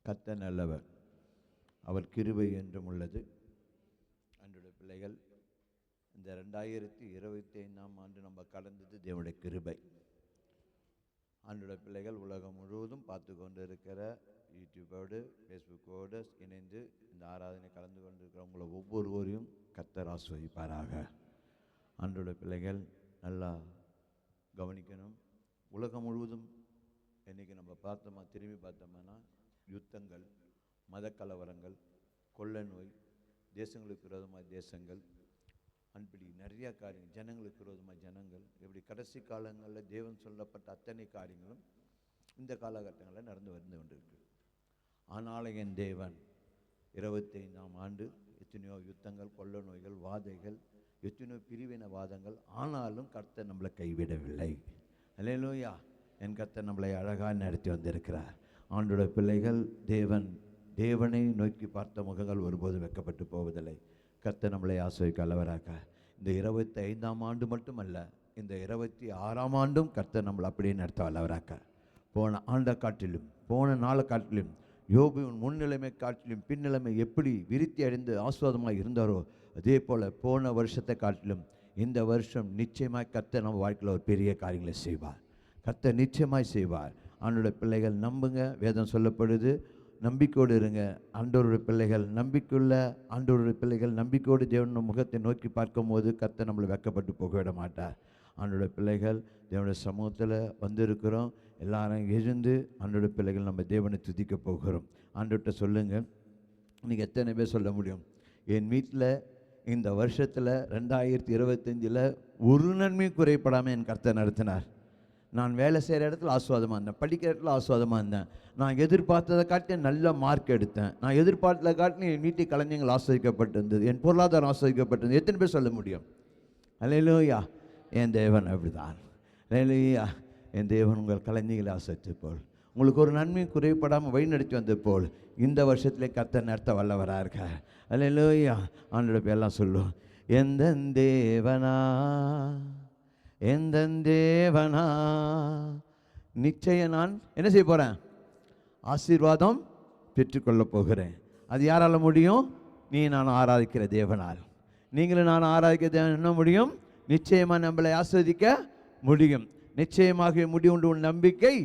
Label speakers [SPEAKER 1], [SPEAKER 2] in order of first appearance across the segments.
[SPEAKER 1] கர்த்தர் நல்லவர், அவர் கிருபை என்றும் உள்ளது. அன்றைய பிள்ளைகள், இந்த 2025ஆம் ஆண்டு நம்ம கடந்தது தேவனுடைய கிருபை. அன்றைய பிள்ளைகள் உலகம் முழுவதும் பார்த்து கொண்டு இருக்கிற யூடியூபோடு ஃபேஸ்புக்கோடு இணைந்து இந்த ஆராதனை கலந்து கொண்டிருக்கிறவங்கள ஒவ்வொருவரையும் கர்த்தர் ஆசீர்வதிப்பாராக. அன்றைய பிள்ளைகள் நல்லா கவனிக்கணும். உலகம் முழுவதும் இன்றைக்கி நம்ம பார்த்தோமா, திரும்பி பார்த்தோம்னா யுத்தங்கள், மத கலவரங்கள், கொள்ளை நோய், தேசங்களுக்கு விரோதமாக தேசங்கள், அன்படி நிறையா காரியங்கள், ஜனங்களுக்கு விரோதமாக ஜனங்கள், இப்படி கடைசி காலங்களில் தேவன் சொல்லப்பட்ட அத்தனை காரியங்களும் இந்த காலகட்டங்களில் நடந்து வந்து கொண்டிருக்கு. ஆனாலும் என் தேவன் 25ஆம் ஆண்டு எத்தனையோ யுத்தங்கள், கொள்ளை நோய்கள், வாதைகள், எத்தனையோ பிரிவினவாதங்கள், ஆனாலும் கர்த்தர் நம்மளை கைவிடவில்லை. அல்லேலூயா. என் கர்த்தர் நம்மளை அழகாக நடத்தி வந்திருக்கிறார். ஆண்டோட பிள்ளைகள், தேவனை நோக்கி பார்த்த முகங்கள் ஒருபோது வெட்கப்பட்டு போவதில்லை. கர்த்தர் நம்மளை ஆசீர்வதிக்க வல்லவராக. இந்த 25ஆம் ஆண்டு மட்டுமல்ல, இந்த 26ஆம் ஆண்டும் கர்த்தர் நம்மளை அப்படியே நடத்த வல்லவராக. போன ஆண்டை காட்டிலும், போன நாளை காட்டிலும், யோபுவின் முன்னிலைமை காட்டிலும் பின்னிலைமை எப்படி விருத்தி அடைந்து ஆஸ்வாதமாக இருந்தாரோ, அதே போல் போன வருஷத்தை காட்டிலும் இந்த வருஷம் நிச்சயமாய் கர்த்தர் நம்ம வாழ்க்கையில் ஒரு பெரிய காரியங்களை செய்வார். கர்த்தர் நிச்சயமாய் செய்வார். ஆண்டோட பிள்ளைகள் நம்புங்க. வேதம் சொல்லப்படுது, நம்பிக்கையோடு இருங்க. ஆண்டவருடைய பிள்ளைகள் நம்பிக்கையுள்ள ஆண்டவருடைய பிள்ளைகள் நம்பிக்கையோடு தேவனுடைய முகத்தை நோக்கி பார்க்கும்போது கர்த்தர் நம்மளை வெட்கப்பட்டு போகவிட மாட்டார். ஆண்டோட பிள்ளைகள் தேவனுடைய சமூகத்தில் வந்திருக்கிறோம். எல்லாரும் எழுந்து ஆண்டோட பிள்ளைகள் நம்ம தேவனை துதிக்க போகிறோம். ஆண்டவர்கிட்ட சொல்லுங்கள். இன்றைக்கி எத்தனை பேர் சொல்ல முடியும், என் வீட்டில் இந்த வருஷத்தில் 2025 ஒரு நன்மையும் குறைப்படாமல் என் கர்த்தர் நடத்தினார். நான் வேலை செய்கிற இடத்துல ஆஸ்வாதமாக இருந்தேன், படிக்கிற இடத்துல ஆஸ்வாதமாக இருந்தேன், நான் எதிர்பார்த்ததை காட்டி நல்ல மார்க் எடுத்தேன், நான் எதிர்பார்த்ததை காட்டி என் வீட்டு கலைஞர்கள் ஆஸ்வதிக்கப்பட்டிருந்தது, என் பொருளாதாரம் ஆஸ்வதிக்கப்பட்டிருந்தது. எத்தனை பேர் சொல்ல முடியும்? அல்லேலூயா. என் தேவன் அப்படிதான். அல்லேலூயா. என் தேவன் உங்கள் கலைஞர்களை ஆஸ்வதித்து போல், உங்களுக்கு ஒரு நன்மையும் குறைப்படாமல் வழி நடத்தி வந்தது போல் இந்த வருஷத்திலே கர்த்தர் நடத்த வல்லவராக இருக்கார். அல்லேலூயா. ஆண்டோட எல்லாம் சொல்லும், எந்த தேவனா எந்த தேவனா நிச்சயம் நான் என்ன செய்ய போகிறேன்? ஆசீர்வாதம் பெற்றுக்கொள்ள போகிறேன். அது யாரால் முடியும்? நீ நான் ஆராதிக்கிற தேவனால். நீங்களும் நான் ஆராதிக்கிற தேவன் என்ன முடியும்? நிச்சயமாக நம்மளை ஆஸ்வதிக்க முடியும். நிச்சயமாக முடியும். உன் நம்பிக்கை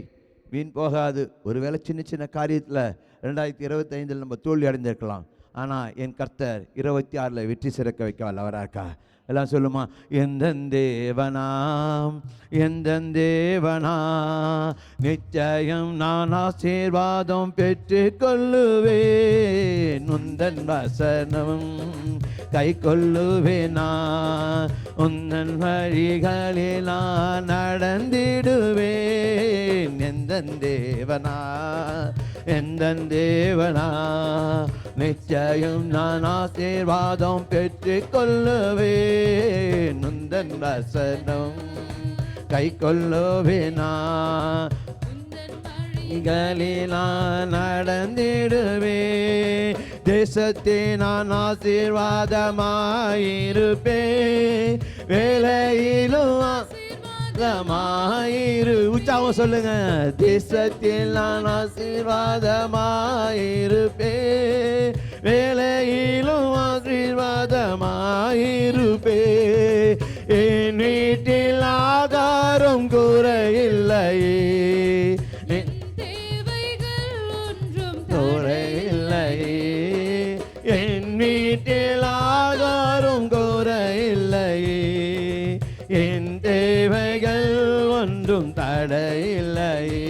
[SPEAKER 1] வீண் போகாது. ஒருவேளை சின்ன சின்ன காரியத்தில் 2025 நம்ம தோல்வி அடைந்திருக்கலாம். ஆனால் என் கர்த்தர் 26 வெற்றி சிறக்க வைக்க வல்லவராக்கா. எல்லாம் சொல்லுமா, எந்த தேவனாம் எந்த தேவனா நிச்சயம் நான் ஆசீர்வாதம் பெற்றுக்கொள்ளுவேன். உந்தன் வசனம் கை கொள்ளுவேனா, உந்தன் வழிகளில் நான் நடந்திடுவேன். எந்த தேவனா எந்த தேவனா நிச்சயம் நான் ஆசீர்வாதம் பெற்றுக்கொள்ளுவேன். உந்தன் வசனம் கை கொள்ளுவேனா, நான் நடந்திடுவேன். தேசத்தை நான் ஆசீர்வாதமாயிருப்பேன், வேலையிலும் ஆசீர்வாதமாயிரு. உற்சாகம் சொல்லுங்க. தேசத்தில் நான் ஆசீர்வாதமாயிருப்பேன், வேலையிலும் ஆசீர்வாதமாயிருப்பேன். என் வீட்டில் ஆகாரம் குறையில்லையே, என் வீட்டில் ஆகாரம் குறையில்லையே, என் தேவைகள் ஒன்றும் தடையில்லையே.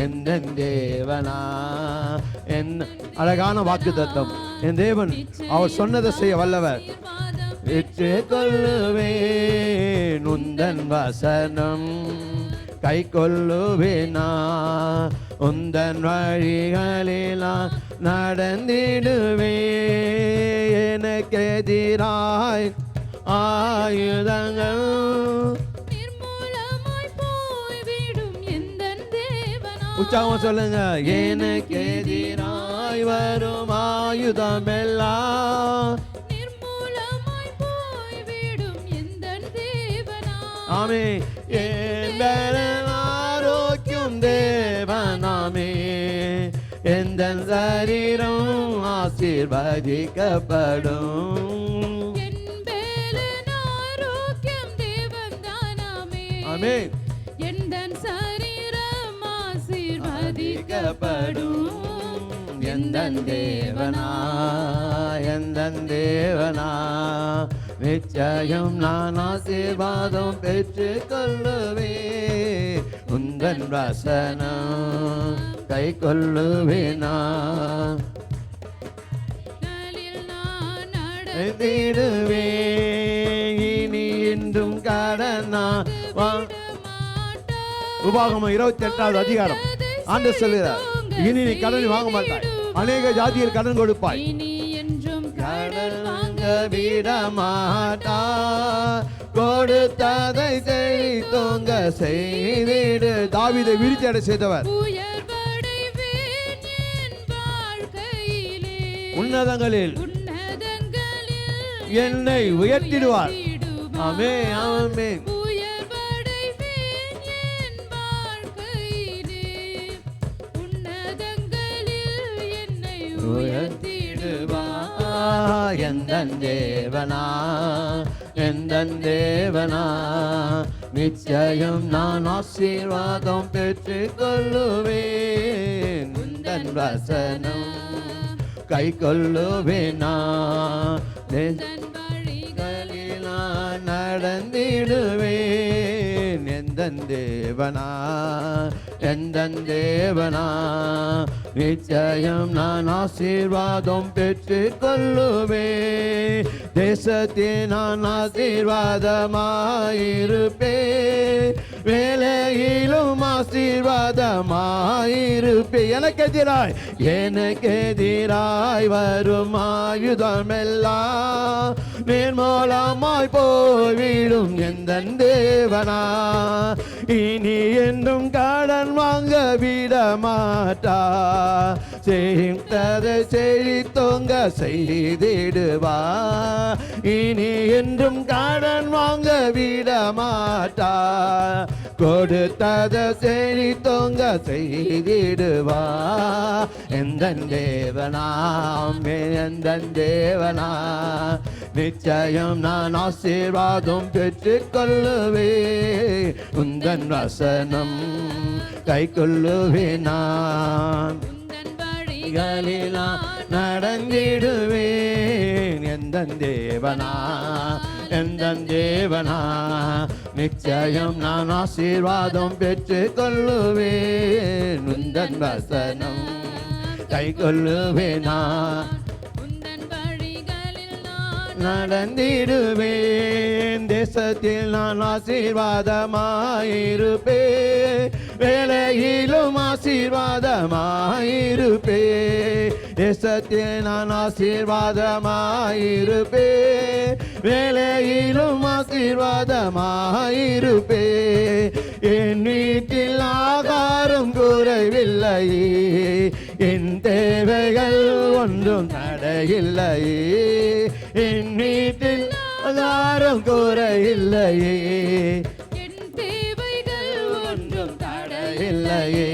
[SPEAKER 1] எந்த தேவனா என் அழகான வாக்கு தத்தம். என் தேவன் அவர் சொன்னதை செய்ய வல்லவர். ஏற்றுக்கொள்ளுவேன் உந்தன் வசனம் கை கொள்ளுவேனா, உந்தன் வழிகளில் நடந்திடுவே. எனக்கு எதிராய் ஆயுதங்கள் நிர்மூலமாய் போய்விடும். எந்தன் தேவனா உற்சாகம் சொல்லுங்க. எனக்கு எதிராய் வரும் ஆயுதம் எல்லாம் நிர்மூலமாய் போய்விடும். எந்தன் தேவனா ஆமே. என் ஆரோக்கியம் தேவனாமே, எந்த சரீரம் ஆசீர்வதிக்கப்படும். ஆமென்.
[SPEAKER 2] எந்தன் சரீரம் ஆசீர்வதிக்கப்படும்.
[SPEAKER 1] எந்தன் தேவனா எந்தன் தேவனா நிச்சயம் நான் ஆசீர்வாதம் பெற்றுக் கொள்ளுவேன். உந்தன் வசனம் கை கொள்ளுவேனா. நடந்திடுவேன் இனி என்றும் கடனா. உபாகமம் 28வது அதிகாரம் ஆண்டு சொல்கிறார், இனி நீ கடன் வாங்க மாட்டாய், அநேக ஜாதியில் கடன் கொடுப்பாய்,
[SPEAKER 2] இனி என்றும்
[SPEAKER 1] கடன் வாங்க விட மாட்டாய், கொடுத்ததை செழித்தோங்க செய்திடு. தாவீதை விருத்தி செய்தவர்
[SPEAKER 2] உயர்வடைவேன் என் வாழ்க்கையிலே.
[SPEAKER 1] உன்னதங்களில் என்னை உயர்த்திடுவார். ஆமென் ஆமென். எந்தன் தேவனா எந்தன் தேவனா நிச்சயம் நான் ஆசீர்வாதம் பெற்றுக் கொள்ளுவேன். உந்தன் வசனம் கை கொள்ளுவேனா. வழிகளில் நான் நடந்திடுவேன். எந்தன் தேவனா எந்தன் தேவனா நிச்சயம் நான் ஆசீர்வாதம் பெற்றுக் கொள்ளுவேன். தேசத்தில் நான் ஆசீர்வாதமாயிருப்பேன், வேலையிலும் ஆசீர்வாதமாயிருப்பேன். எனக்கு எதிராய் வரும் ஆயுதமெல்லாம் நிர்மூலமாய் போய்விடும். எந்தன் தேவனா இனி என்றும் கடன் வாங்க விட மாட்டா, செய்ததை செழித்தோங்க செய்திடுவா. இனி என்றும் கடன் வாங்க விட மாட்டா, கொடுத்ததை செழித்தோங்க செய்திடுவா. எந்தன் தேவனா எந்தன் தேவனா நிச்சயம் நான் ஆசீர்வாதம் பெற்றுக் கொள்ளுவேன். உந்தன் வசனம் கை கொள்ளுவேன். நான் வழிகளில் நடந்திடுவேன். எந்தன் தேவனா எந்தன் தேவனா நிச்சயம் நான் ஆசீர்வாதம் பெற்றுக் கொள்ளுவேன். உந்தன் வசனம் கை கொள்ளுவேனா. நடந்திடுவேன். தேசத்தில் நான் ஆசீர்வாதமாயிருப்பேன், வேலையிலும் ஆசீர்வாதமாயிருப்பேன். தேசத்தில் நான் ஆசீர்வாதமாயிருப்பேன், வேலையிலும் ஆசீர்வாதமாயிருப்பேன். என் வீட்டில் ஆகாரம் குறைவில்லை, என் தேவைகள் ஒன்றும் தடையில்லையே. என் வீட்டில் ஆகாரம் குறையில்லையே,
[SPEAKER 2] என் தேவைகள் ஒன்றும்
[SPEAKER 1] தடையில்லையே.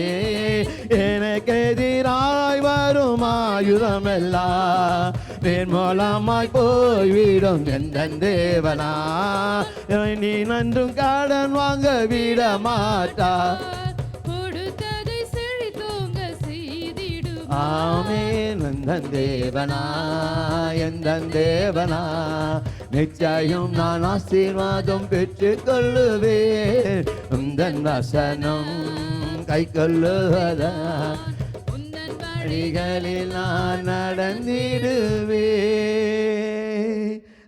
[SPEAKER 1] எனக்கு எதிராய் வரும் ஆயுதமெல்லாம் நிர்மூலமாய் போய்விடும். எந்தன் தேவனா நீ நன்றும் கடன் வாங்க விட மாட்டா,
[SPEAKER 2] கொடுத்ததை செழித்தோங்க செய்திடுவா.
[SPEAKER 1] ஆமென். எந்தன் தேவனா எந்தன் தேவனா நிச்சயம் நான் ஆசீர்வாதம் பெற்றுக் கொள்ளுவேன். உந்தன் வசனம் கை கொள்ளுவதா, வழிகளில் நான் நடந்திடுவேன்.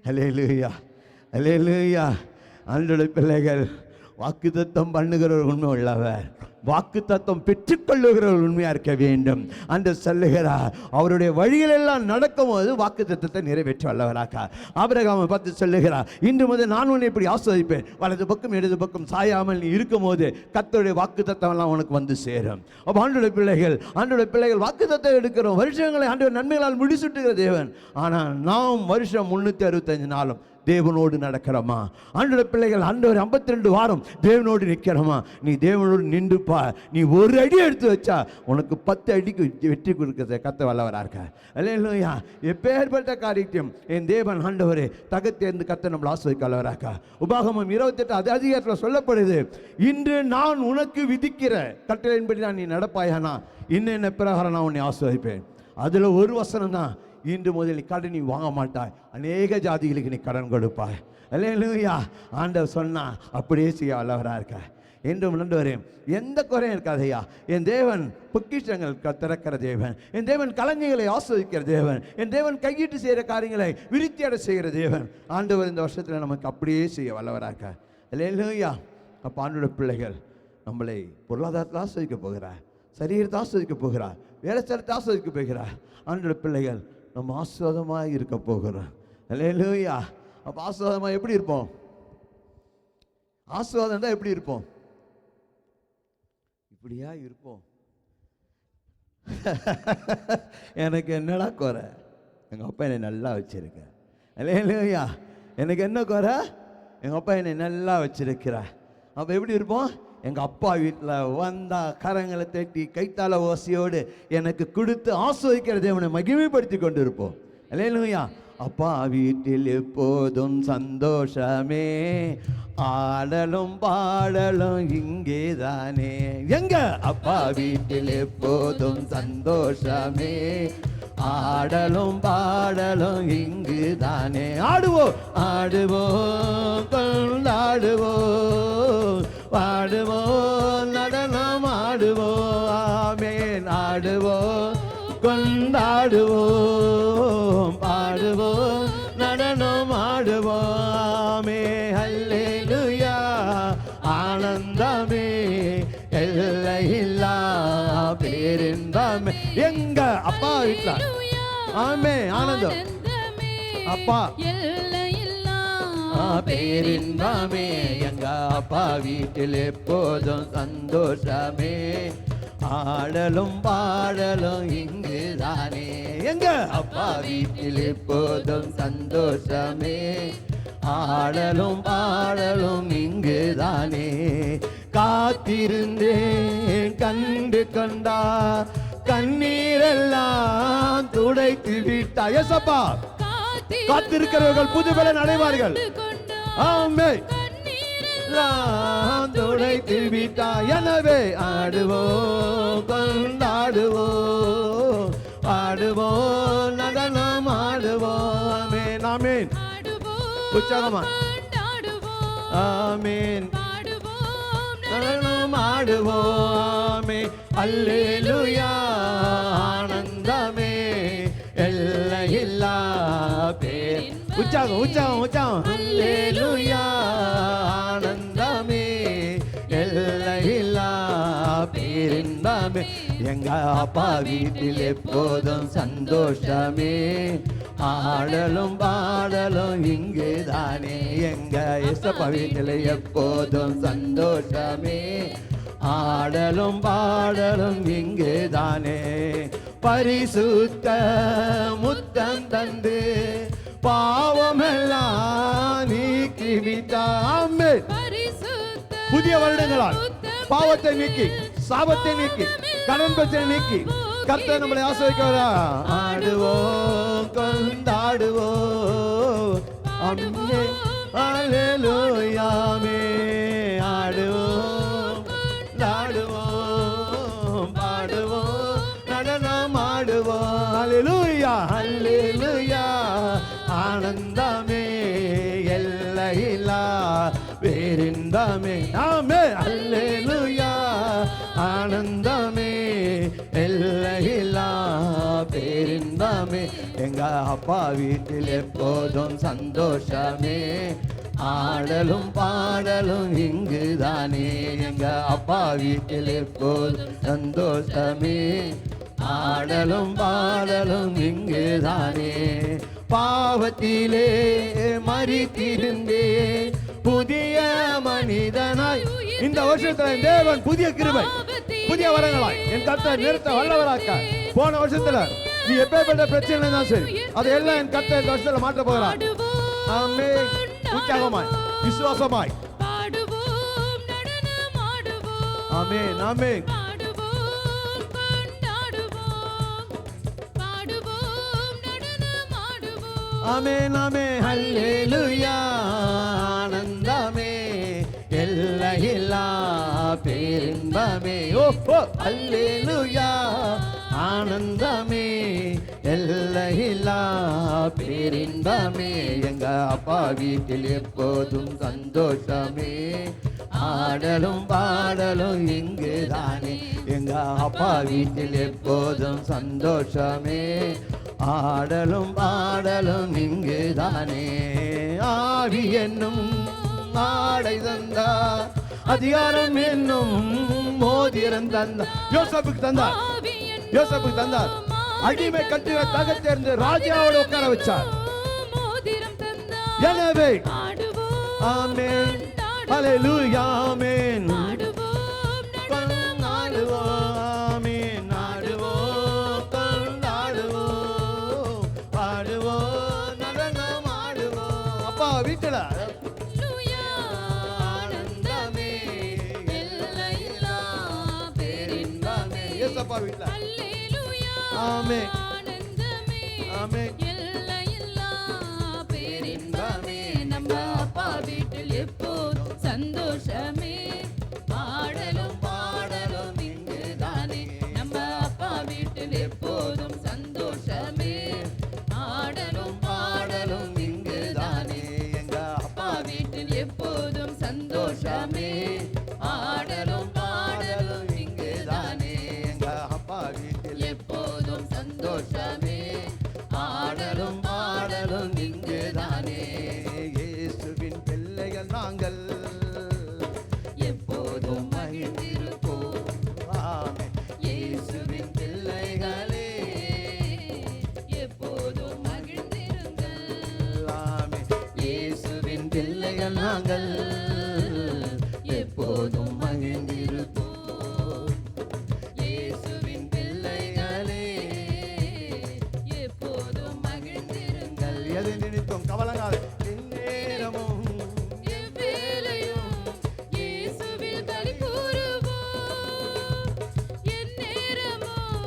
[SPEAKER 1] அல்லேலூயா அல்லேலூயா. ஆண்டவருடைய பிள்ளைகள், வாக்குத்தத்தம் பண்ணுகிறவர் உண்மை உள்ளவர், வாக்குத்தத்தம் பெற்றுக்கொள்ளுகிறவர் உண்மையா இருக்க வேண்டும் என்று சொல்லுகிறார். அவருடைய வழிகளெல்லாம் நடக்கும் போது வாக்குத்தத்தத்தை நிறைவேற்ற வல்லவராக ஆபிரகாமை பார்த்து சொல்லுகிறார், இன்று முதல் நான் உன்னை இப்படி ஆஸ்வதிப்பேன், வலது பக்கம் இடது பக்கம் சாயாமல் நீ இருக்கும் போது கர்த்தருடைய வாக்குத்தத்தம் எல்லாம் உனக்கு வந்து சேரும். அப்போ ஆண்டவருடைய பிள்ளைகள் வாக்குத்தத்தம் எடுக்கிறோம். வருஷங்களை ஆண்டவர் நன்மைகளால் முடிசூட்டுகிற தேவன். ஆனால் நாம் வருஷம் 365 நாளும் தேவனோடு நடக்கிறோமா? ஆண்டோட பிள்ளைகள் ஆண்டவர் 52 வாரம் தேவனோடு நிற்கிறோமா? நீ தேவனோடு நின்றுப்பா. நீ ஒரு அடி எடுத்து வச்சா உனக்கு 10 அடிக்கு வெற்றி கொடுக்க கத்த வல்லவராக இருக்க. அல்லேலூயா. எப்பேற்பட்ட காரியத்தையும் என் தேவன் ஆண்டவரே தகத்தேர்ந்து கத்த நம்மளை ஆசீர்வதிக்க வல்லவராக. உபாகமம் 28 அதிகாரத்தில் சொல்லப்படுது, இன்று நான் உனக்கு விதிக்கிற கட்டளையின்படி நான் நீ நடப்பாயானா இன்னென்ன பிரகாரம் நான் உன்னை ஆசீர்வதிப்பேன். அதில் ஒரு வசனம் தான், இன்று முதல் நீ கடன் நீ வாங்க மாட்டாய், அநேக ஜாதிகளுக்கு நீ கடன் கொடுப்பாய். அல்லேலூயா. ஆண்டவர் சொன்னா அப்படியே செய்ய வல்லவராக இருக்க. என்றும் நண்பரே எந்த குறையும் இருக்காதையா. என் தேவன் பொக்கிஷங்கள் திறக்கிற தேவன், என் தேவன் கலைஞர்களை ஆஸ்வதிக்கிற தேவன், என் தேவன் கையிட்டு செய்கிற காரியங்களை விருத்தியடை செய்கிற தேவன். ஆண்டவர் இந்த வருஷத்தில் நமக்கு அப்படியே செய்ய வல்லவராக இருக்க. அல்லேலூயா. அப்போ ஆண்டோட பிள்ளைகள் நம்மளை பொருளாதாரத்தில் ஆஸ்வதிக்க போகிறார், சரீரத்தை ஆஸ்வதிக்க போகிறார், வேலை ஸ்தலத்தை ஆஸ்வதிக்க போகிறார். ஆண்டோட பிள்ளைகள் நம்ம ஆஸ்வாதமாக இருக்க போகிறோம். அல்லேலூயா. அப்போ ஆஸ்வாதமாக எப்படி இருப்போம்? ஆஸ்வாதம் தான் எப்படி இருப்போம்? இப்படியா இருப்போம். எனக்கு என்னடா குறை? எங்கள் அப்பா என்னை நல்லா வச்சிருக்க. அல்லேலூயா. எனக்கு என்ன குறை? எங்கள் அப்பா என்னை நல்லா வச்சிருக்கிறார். அப்போ எப்படி இருப்போம்? எங்கள் அப்பா வீட்டில் வந்தா கரங்களை தட்டி கைத்தாள ஓசையோடு எனக்கு கொடுத்து ஆஸ்வதிக்கிற தேவனை மகிமைப்படுத்தி கொண்டு இருப்போம். அல்லேலூயா. அப்பா வீட்டில் எப்போதும் சந்தோஷமே, ஆடலும் பாடலும் இங்கே தானே. எங்க அப்பா வீட்டில் எப்போதும் சந்தோஷமே, ஆடலும் பாடலும் இங்கு தானே. ஆடுவோம் ஆடுவோம் கொண்டாடுவோம், பாடுவோம் நடனம் ஆடுவோம். ஆமென். ஆடுவோம் கொண்டாடுவோம், பாடுவோம் நடனம் ஆடுவோம். ஆமென். அல்லேலூயா. ஆனந்தமே எல்லையில்லா பேரின்பமே. எங்க அப்பா வீட்ல ஆமென் ஆனந்தம். அப்பா பேரின்பமே. எங்க அப்பா வீட்டில் எப்போதும் சந்தோஷமே, ஆடலும் பாடலும் இங்கு தானே. எங்க அப்பா வீட்டில் எப்போதும் சந்தோஷமே, ஆடலும் பாடலும் இங்கு தானே. காத்திருந்தேன் கண்டு கொண்டா, கண்ணீரெல்லாம் துடைத்து விட்டா. எசப்பா காத்திருக்கிறவர்கள் புது பலன் அடைவார்கள். ஆமென். துடைத்து விட்டா. எனவே ஆடுவோம் கொண்டாடுவோம், பாடுவோம் நடனம் ஆடுவோம். ஆமென். ஆமென். உற்சாகமா ஆமென். நடனம் ஆடுவோம். ஆமென். அல்லேலூயா. ஆனந்தமே எல்லையில்லா பேர். உற்சாகம் உற்சாகம் உற்சாகம். அல்லேலூயா. ஆனந்தமே எல்லையில்லா பேரின்பமே. எங்க அப்பா வீட்டில் எப்போதும் சந்தோஷமே, ஆடலும் பாடலும் இங்கு தானே. எங்க ஏசப்பா வீட்டில் எப்போதும் சந்தோஷமே, ஆடலும் பாடலும் இங்கு தானே. பரிசுத்த முத்தம் தந்து பாவமெல்லாம் நீக்கிவிட்டாமே. புதிய வருடங்களால் பாவத்தை நீக்கி சாபத்தை நீக்கி கடன் பிரச்சனை நீக்கி கர்த்தர் நம்மளை ஆசீர்வதிக்கிறாரா. ஆடுவோம் கொண்டாடுவோம். ஆமென். அல்லேலூயா. ஆடுவோம் கொண்டாடுவோம், பாடுவோம் நடனம் ஆடுவோம். அல்லேலூயா. அல்லேலூயா. ஆனந்தமே எல்லையில்லா பேரின்பமே. ஆமென். அல்லேலூயா. ஆனந்தமே எல்லையில்லா பேரின்பமே. எங்க அப்பா வீட்டில் எப்போதும் சந்தோஷமே, ஆடலும் பாடலும் இங்கு தானே. எங்க அப்பா வீட்டில் எப்போதும் சந்தோஷமே, ஆடலும் பாடலும் இங்கு தானே. பாவத்திலே மரித்திருந்தே புதிய மனிதனாய் இந்த வருஷத்துல தேவன் புதிய கிருபை புதிய வரங்களாய் என் கர்த்தர் நிறுத்த வல்லவராக்க. போன வருஷத்துல நீ எப்பேற்பட்ட பிரச்சனை தான் சரி, அதையெல்லாம் என் கர்த்தர் இந்த வருஷத்துல மாற்ற போகிறார். ஆமென். உற்சாகமாய் விசுவாசமாய்
[SPEAKER 2] பாடுவோம் நடனமாடுவோம்
[SPEAKER 1] ஆமென் ஆமென்
[SPEAKER 2] பாடுவோம் கொண்டாடுவோம் பாடுவோம் நடனமாடுவோம்
[SPEAKER 1] ஆமென் ஆமென் ஹல்லேலூயா ஆனந்தமே எல்லையில்லா பேரின்பமே ஓ ஓ ஹல்லேலூயா ஆனந்தமே எல்லையில்லா பேரின்பமே எங்க அப்பா வீட்டில் எப்போதும் சந்தோஷமே ஆடலும் பாடலும் இங்குதானே எங்க அப்பா வீட்டில் எப்போதும் சந்தோஷமே ஆடலும் பாடலும் இங்குதானே ஆவி என்னும் ஆடை தந்தா அதிகாரம் என்னும் மோதிரம் தந்தா யோசேப்புக்கு தந்தார் யோசேப்புக்கு தந்தார் அடிமை கட்டுகிற தகத்தேர்ந்து ராஜாவோடு உட்கார வச்சார்
[SPEAKER 2] மோதிரம் தந்தார்
[SPEAKER 1] எனவே
[SPEAKER 2] பாடுவோம்
[SPEAKER 1] ஆமென் ஹல்லேலூயா ஆமென்
[SPEAKER 2] பாடுவோம்
[SPEAKER 1] கொண்டாடுவோம் ஆமென் நாடுவோம் கொண்டாடுவோம் பாடுவோம் நடனம் ஆடுவோம் அப்பா வீட்டுல
[SPEAKER 2] ஹல்லேலூயா ஆனந்தமே எல்லையில்லா பேரின்பமே
[SPEAKER 1] ஏசப்பா வீட்டுல
[SPEAKER 2] ஹல்லேலூயா
[SPEAKER 1] ஆமென்
[SPEAKER 2] ஆனந்தமே
[SPEAKER 1] ஆமென்
[SPEAKER 2] எல்லையில்லா பேரின்பமே நம்ம அப்பா வீட்டில் எப்போதும் சந்தோஷமே பாடலும் பாடலும் இங்குதானே நம்ம அப்பா வீட்டில் எப்போதும் சந்தோஷமே ஆடலும் பாடலும் இங்குதானே
[SPEAKER 1] எங்க
[SPEAKER 2] அப்பா வீட்டில் எப்போதும் சந்தோஷமே ஆடலும் பாடலும் இங்குதானே
[SPEAKER 1] எங்க அப்பா வீட்டில்
[SPEAKER 2] எப்போதும் சந்தோஷமே ஆடலும் பாடலும் இங்குதானே
[SPEAKER 1] இயேசுவின் பிள்ளைகள் நாங்கள்
[SPEAKER 2] எப்போதும் மகிழ்ந்திருப்போம்
[SPEAKER 1] ஆமென்
[SPEAKER 2] இயேசுவின் பிள்ளைகளே எப்போதும் மகிழ்ந்திருங்கள்
[SPEAKER 1] ஆமென்
[SPEAKER 2] இயேசுவின் பிள்ளைகள் நாங்கள் எப்போதும் மகிழ்ந்திருப்போம் இயேசுவின் பிள்ளைகளே எப்போதும் மகிழ்ந்திருங்கள்
[SPEAKER 1] எதை நினைத்தோம் கவலங்காத நேரமும்
[SPEAKER 2] எவ்வேளையும் இயேசுவில் களி கூறுவோம் எந்நேரமும்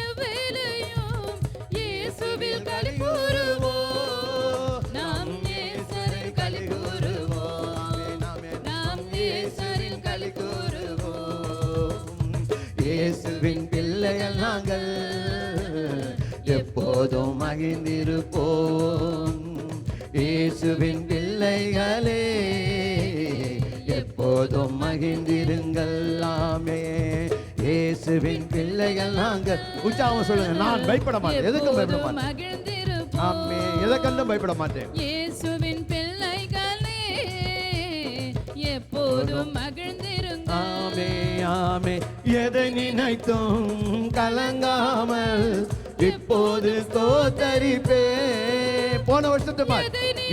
[SPEAKER 2] எவ்வேளையும் இயேசுவில் களி கூறுவோம் நாம் இயேசுவில் களி கூறுவோம் நாம் இயேசுவில் களி கூறுவோம்
[SPEAKER 1] இயேசுவின் பிள்ளைகள் நாங்கள் எப்போதும் மகிழ்ந்திருப்போம் இயேசுவின் பிள்ளைகளே எப்போதும் மகிழ்ந்திருங்கள் ஆமென் இயேசுவின் பிள்ளைகள் நாங்கள் உற்சாகம் சொல்லுங்க நான் பயப்பட மாட்டேன் எதுக்கும் பயப்பட
[SPEAKER 2] எப்போதும்
[SPEAKER 1] மாட்டேன்
[SPEAKER 2] மகிழ்ந்திருப்போம்
[SPEAKER 1] ஆமென் எதற்கெல்லாம் பயப்பட மாட்டேன்
[SPEAKER 2] இயேசுவின் பிள்ளைகளே எப்போதும் மகிழ்ந்திருங்கள்
[SPEAKER 1] ஆமே ஆமே எதை நினைத்தும் கலங்காமல் இப்போது தோத்தரிப்பே போன வருஷத்து மாதிரி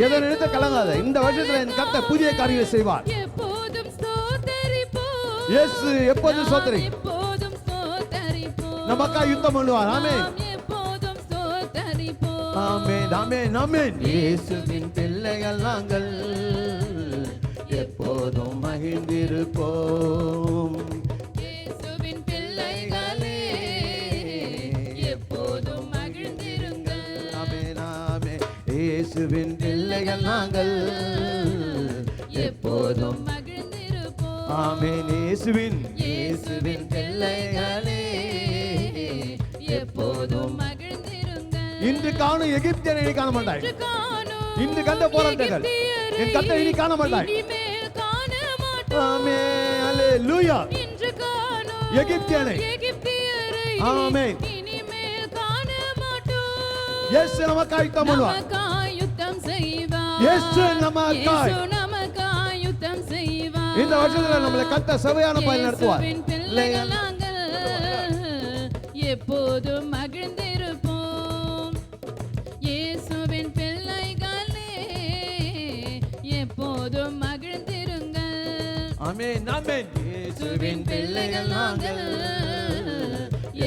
[SPEAKER 1] எதை நினைத்து கலங்காத இந்த வருஷத்துல என் கர்த்தர் புதிய காரியம் செய்வார்
[SPEAKER 2] எப்போதும் ஸ்தோத்தரிப்போம்
[SPEAKER 1] இயேசு எப்போதும் ஸ்தோத்திரி
[SPEAKER 2] எப்போதும் ஸ்தோத்தரிப்போம்
[SPEAKER 1] நமக்கா யுத்தம் பண்ணுவார் ஆமென்
[SPEAKER 2] நாம் எப்போதும் ஸ்தோத்தரிப்போம்
[SPEAKER 1] ஆமென் ஆமென் ஆமென் இயேசுவின் பிள்ளைகள் நாங்கள் எப்போதும் மகிழ்ந்திருப்போம்
[SPEAKER 2] இயேசுவின் பிள்ளைகளே எப்போதும் மகிழ்ந்திருங்கள்
[SPEAKER 1] ஆமென் ஆமென் இயேசுவின் பிள்ளைகள் நாங்கள்
[SPEAKER 2] எப்போதும் மகிழ்ந்திருப்போம்
[SPEAKER 1] ஆமென் இயேசுவின்
[SPEAKER 2] இயேசுவின் பிள்ளைகளே எப்போதும் மகிழ்ந்திருங்கள்
[SPEAKER 1] இன்று காணும் எகிப்தியனை இனி காண மாட்டாய்
[SPEAKER 2] இன்று காணும்
[SPEAKER 1] இன்று கண்ட போராட்டங்கள் என் கர்த்தர் இனி காண மாட்டாய்
[SPEAKER 2] இனிமேல் காண மாட்டோம்
[SPEAKER 1] ஆமென் அல்லேலூயா
[SPEAKER 2] இன்று காணும்
[SPEAKER 1] எகிப்தியனை
[SPEAKER 2] எகிப்தியரை
[SPEAKER 1] ஆமென்
[SPEAKER 2] இனிமேல் காண மாட்டோம்
[SPEAKER 1] இயேசு நமக்காய் யுத்தம் பண்ணுவார்
[SPEAKER 2] நமக்காய் யுத்தம் செய்வார்
[SPEAKER 1] இயேசு நமக்காய்
[SPEAKER 2] இயேசு நமக்காய் யுத்தம் செய்வார்
[SPEAKER 1] இந்த வருஷத்துல நம்மளை கர்த்தர் செவையான பாதையில் நடத்துவார்
[SPEAKER 2] இயேசுவின் பிள்ளைகள் நாங்கள் எப்போதும் மகிழ்ந்திருப்போம் இயேசுவின் பிள்ளைகளே எப்போதும் மகிழ்ந்திருங்கள்
[SPEAKER 1] ஆமென் ஆமென் இயேசுவின் பிள்ளைகள் நாங்கள்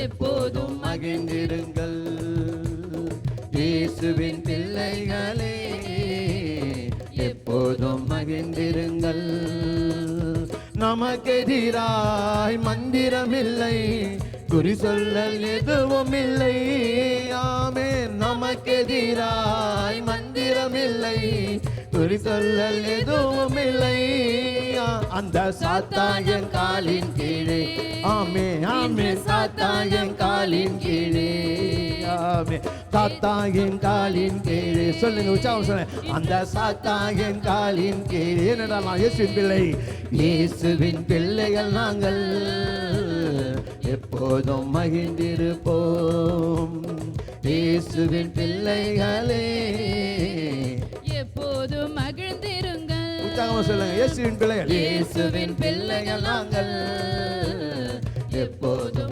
[SPEAKER 2] எப்போதும்
[SPEAKER 1] மகிழ்ந்திருங்கள் இயேசுவின் பிள்ளைகளே நமக்கெதிராய் மந்திரமில்லை, குறி சொல்லல் எதுவும் இல்லை. ஆமென். நமக்கெதிராய் மந்திரமில்லை, குறி சொல்லல் எதுவும் இல்லை. அந்த சாத்தாயன் காலின் கீழே, ஆமே ஆமே, சாத்தாயன் காலின் கீழே, ஆமே, சாத்தாயன் காலின் கீழே. சொல்லுங்க, உற்சாகம் சொல்லுங்க. அந்த சாத்தாயன் காலின் கீழே. என்னடா நான் இயேசுவின் பிள்ளை, இயேசுவின் பிள்ளைகள் நாங்கள் எப்போதும் மகிழ்ந்திருப்போம். இயேசுவின் பிள்ளைகளே
[SPEAKER 2] எப்போதும் மகிழ்ந்திருங்கள்.
[SPEAKER 1] உற்சாகமா சொல்லுங்க, இயேசுவின் பிள்ளைகள்,
[SPEAKER 2] இயேசுவின் பிள்ளைகள் நாங்கள் எப்போதும்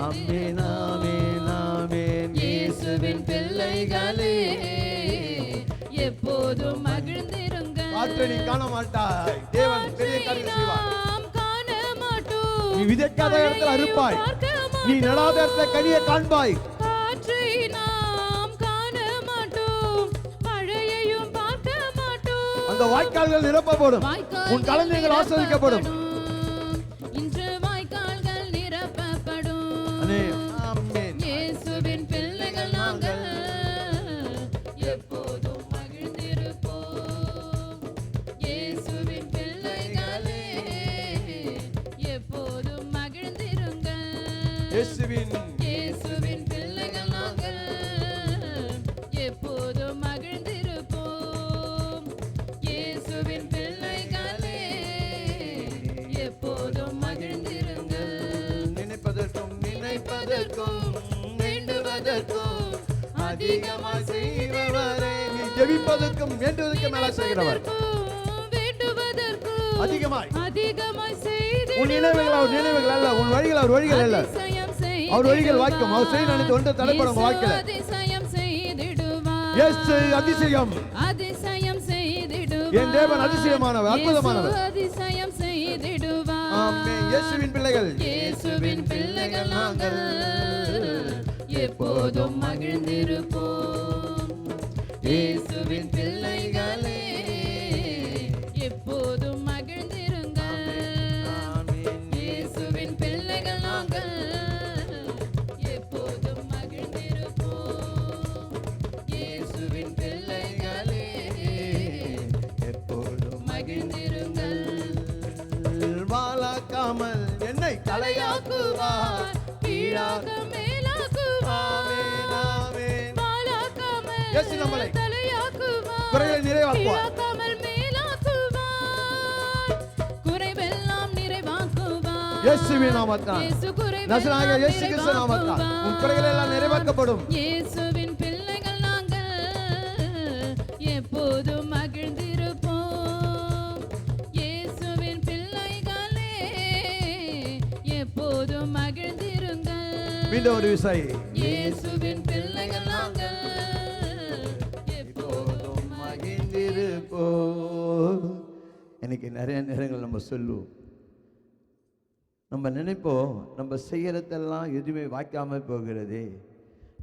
[SPEAKER 1] ஆமென் ஆமென் ஆமென்.
[SPEAKER 2] இயேசுவின் பிள்ளைகளே எப்போதும் மகிழ்ந்திருங்கள்.
[SPEAKER 1] காற்றை நீ காண மாட்டாய், தேவன் பெரிய காரியங்களை செய்வார்.
[SPEAKER 2] நாம் காண மாட்டோம்,
[SPEAKER 1] நீ விதைக்காத இடத்துல அறுப்பாய்,
[SPEAKER 2] பார்க்க
[SPEAKER 1] நீ நடாத இடத்துல கனியை காண்பாய்.
[SPEAKER 2] காற்றை நாம் காண மாட்டோம், மழையையும் பார்க்க மாட்டோம்.
[SPEAKER 1] அந்த வாய்க்கால்கள் நிரப்பப்படும்,
[SPEAKER 2] வாய்க்கால்கள்
[SPEAKER 1] உன் களஞ்சியங்கள் ஆசீர்வதிக்கப்படும்.
[SPEAKER 2] இன்று வாய்க்கால்கள் நிரப்பப்படும்.
[SPEAKER 1] ஆமென்.
[SPEAKER 2] இயேசுவின் பிள்ளைகள் நாங்கள் எப்போதும் மகிழ்ந்திருப்போம். இயேசுவின் பிள்ளைகளே எப்போதும் மகிழ்ந்திருங்கள்.
[SPEAKER 1] இயேசுவின்
[SPEAKER 2] இயேசுவின் பிள்ளைகள் நாங்கள் எப்போதும் மகிழ்ந்திருப்போம். இயேசுவின் பிள்ளைகளே எப்போதும் மகிழ்ந்திருங்கள்.
[SPEAKER 1] நினைப்பதற்கும் நினைப்பதற்கும் வேண்டுவதற்கும் அதிகமாக செய்கிறவரே, நீ ஜெபிப்பதற்கும் வேண்டுவதற்கும் மேல செய்கிறவர்.
[SPEAKER 2] வேண்டுவதற்கும்
[SPEAKER 1] அதிகமாய்
[SPEAKER 2] அதிகமாய் செய்து
[SPEAKER 1] உன் நினைவுகள் அவர் நினைவுகள் அல்ல, உன் வழிகள் அவர் வழிகள் அல்ல. அவர் வழிகள் வாய்க்கும், அவர் செய்ய நினைத்து ஒன்று தடைப்படும் உங்க வாழ்க்கையில.
[SPEAKER 2] அதிசயம் செய்திடுவார்.
[SPEAKER 1] இயேசு அதிசயம்,
[SPEAKER 2] அதிசயம் செய்திடுவார்.
[SPEAKER 1] என் தேவன் அதிசயமானவர், அற்புதமானவர்.
[SPEAKER 2] இயேசு அதிசயம் செய்திடுவார்.
[SPEAKER 1] ஆமென். இயேசுவின் பிள்ளைகள்,
[SPEAKER 2] இயேசுவின் பிள்ளைகள் நாங்கள் எப்போதும் மகிழ்ந்திருப்போம். இயேசுவின் பிள்ளைகளே எப்போதும் மகிழ்ந்திருங்கள். இயேசுவின் பிள்ளைகள் நாங்கள் எப்போதும் மகிழ்ந்திருப்போம். இயேசுவின் பிள்ளைகளே
[SPEAKER 1] எப்போதும்
[SPEAKER 2] மகிழ்ந்திருங்கள்.
[SPEAKER 1] வாழாக்காமல் என்னை தலையாக்குவார்,
[SPEAKER 2] கீழாக மேலாக்குவார்.
[SPEAKER 1] ஆமென் ஆமென்.
[SPEAKER 2] பாலாக்காமல்
[SPEAKER 1] இயேசு நம்மளை
[SPEAKER 2] தலையாக்குவார்.
[SPEAKER 1] குறைகளை நிறைவாக்குவார்.
[SPEAKER 2] கீழாக்காமல் மேலாக்குவார். குறைவெல்லாம் நிறைவாக்குவார்.
[SPEAKER 1] இயேசுவின் நாமத்தால்,
[SPEAKER 2] இயேசு குறைவெல்லாம்
[SPEAKER 1] நசரேயனாகிய இயேசு கிறிஸ்து நாமத்தால் உன் குறைகள் எல்லாம் நிறைவாக்கப்படும்.
[SPEAKER 2] இயேசுவின் பிள்ளைகள் நாங்கள் எப்போதும் மகிழ்ந்திருப்போம். இயேசுவின் பிள்ளைகளே எப்போதும் மகிழ்ந்திருங்கள்.
[SPEAKER 1] மீண்டும் ஒரு விசை,
[SPEAKER 2] இயேசுவின் பிள்ளைகள் நாங்கள் எப்போதும்
[SPEAKER 1] மகிழ்ந்திருப்போம். இன்னைக்கு நிறைய நேரங்கள் நம்ம சொல்லுவோம், நம்ம நினைப்போம் நம்ம செய்யறதெல்லாம் எதுவுமே வாய்க்காம போகிறது,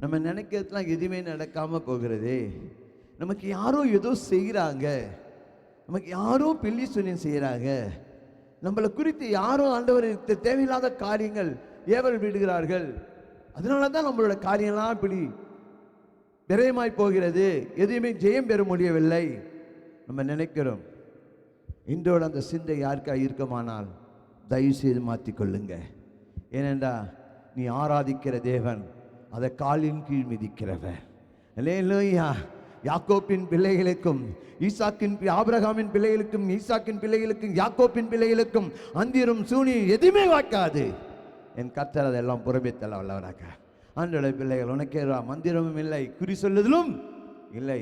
[SPEAKER 1] நம்ம நினைக்கிறதுலாம் எதுவுமே நடக்காம போகிறது, நமக்கு யாரோ ஏதோ செய்கிறாங்க, நமக்கு யாரோ பில்லி சுனியம் செய்கிறாங்க, நம்மளை குறித்து யாரோ ஆண்டவருக்கு தேவையில்லாத காரியங்கள் ஏவல் விடுகிறார்கள், அதனால தான் நம்மளோட காரியம்லாம் இப்படி விரயமாய் போகிறது, எதுவுமே ஜெயம் பெற முடியவில்லை நம்ம நினைக்கிறோம். இன்றோட அந்த சிந்தை யாருக்கா இருக்குமானால் தயவு செய்து மாற்றிக்கொள்ளுங்க. ஏனென்றா நீ ஆராதிக்கிற தேவன் அதை காலின் கீழ் மிதிக்கிறவர். அல்லேலூயா. யாக்கோப்பின் பிள்ளைகளுக்கும் ஈசாக்கின் ஆபிரகாமின் பிள்ளைகளுக்கும் ஈசாக்கின் பிள்ளைகளுக்கும் யாக்கோப்பின் பிள்ளைகளுக்கும் அந்திரும் சூனியும் எதுவுமே வாய்க்காது. என் கர்த்தர் அதெல்லாம் புறம்பே தள்ள வல்லவராக. ஆண்டோட பிள்ளைகள், உனக்கே மந்திரமும் இல்லை, குறி சொல்லுதலும் இல்லை,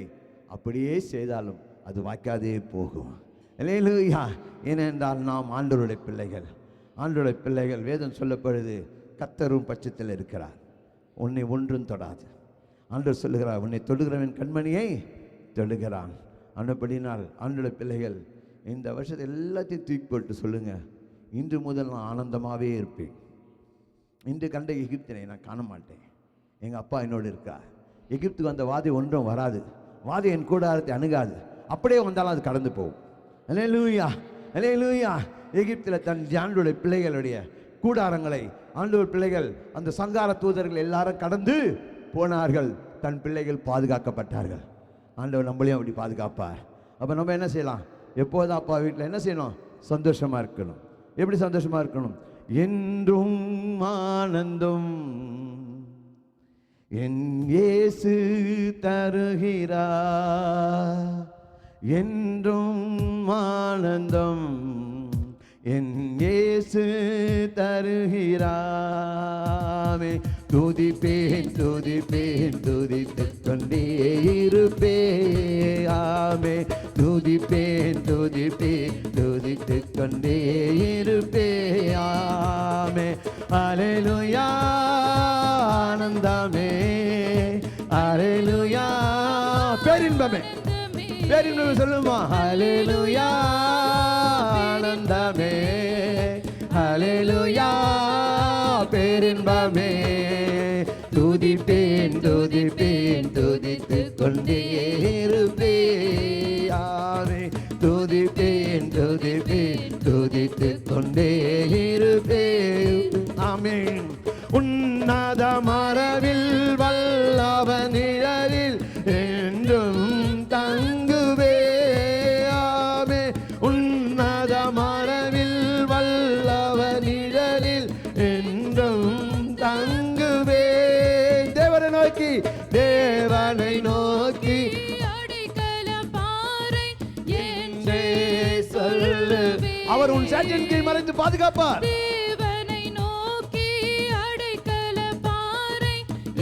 [SPEAKER 1] அப்படியே செய்தாலும் அது வாய்க்காதே போகும். அல்லேலூயா. ஏனென்றால் நாம் ஆண்டவருடைய பிள்ளைகள். ஆண்டவருடைய பிள்ளைகள் வேதம் சொல்லப்படுது, கர்த்தரும் பட்சத்தில் இருக்கிறார், உன்னை ஒன்றும் தொடாது. ஆண்டவர் சொல்லுகிறார், உன்னை தொடுகிறவன் கண்மணியை தொடுகிறான். ஆனபடினால் ஆண்டவருடைய பிள்ளைகள் இந்த வருஷத்தை எல்லாத்தையும் தூக்கி போட்டு சொல்லுங்க, இன்று முதல் நான் ஆனந்தமாகவே இருப்பேன். இன்று கண்ட எகிப்தினை நான் காண மாட்டேன். எங்கள் அப்பா என்னோடு இருக்கார். எகிப்துக்கு வந்த வாதை ஒன்றும் வராது, வாதை என் கூடாரத்தை அணுகாது, அப்படியே வந்தாலும் அது கடந்து போகும். அல்லேலூயா, அல்லேலூயா. எகிப்தில் தன் ஆண்டவருடைய பிள்ளைகளுடைய கூடாரங்களை ஆண்டவர் பிள்ளைகள் அந்த சங்கார தூதர்கள் எல்லாரும் கடந்து போனார்கள். தன் பிள்ளைகள் பாதுகாக்கப்பட்டார்கள். ஆண்டவர் நம்மளையும் அப்படி பாதுகாப்பார். அப்போ நம்ம என்ன செய்யலாம்? எப்போதும் அப்பா வீட்டில் என்ன செய்யணும்? சந்தோஷமா இருக்கணும். எப்படி சந்தோஷமா இருக்கணும்? என்றும் ஆனந்தம் என் இயேசு தருகிறார், என்றும் ஆனந்தம் என் இயேசு தருகிறாமே. துதிப்பேன் துதிப்பேன் துதித்துக் கொண்டே இருப்பேன். ஆமே துதிப்பேன் துதிப்பேன் துதித்துக் கொண்டே இருப்பேன். ஆமே அல்லேலூயா ஆனந்தமே அல்லேலூயா பேரின்பமே பேரின்பமே சொல்லுமா. அல்லேலூயா ஆனந்தமே அல்லேலூயா பேரின்பமே. துதிப்பேன் துதிப்பேன் துதித்துக் கொண்டே இருப்பேன். ஆமே துதிப்பேன் துதிப்பேன் துதித்துக் கொண்டே இருப்பேன். ஆமென். உன்னத மரபில் வல்லவ நிழலில் என்றும் தங்குவே. ஆமே உன்னத மரபில் வல்லவ நிழலில் என்றும் தங்குவே. தேவனை நோக்கி தேவனை நோக்கி அவர் உன் சாட்சியின் கீழ் மறைந்து பாதுகாப்பார்.
[SPEAKER 2] தேவனை நோக்கி அடைக்கல பாறை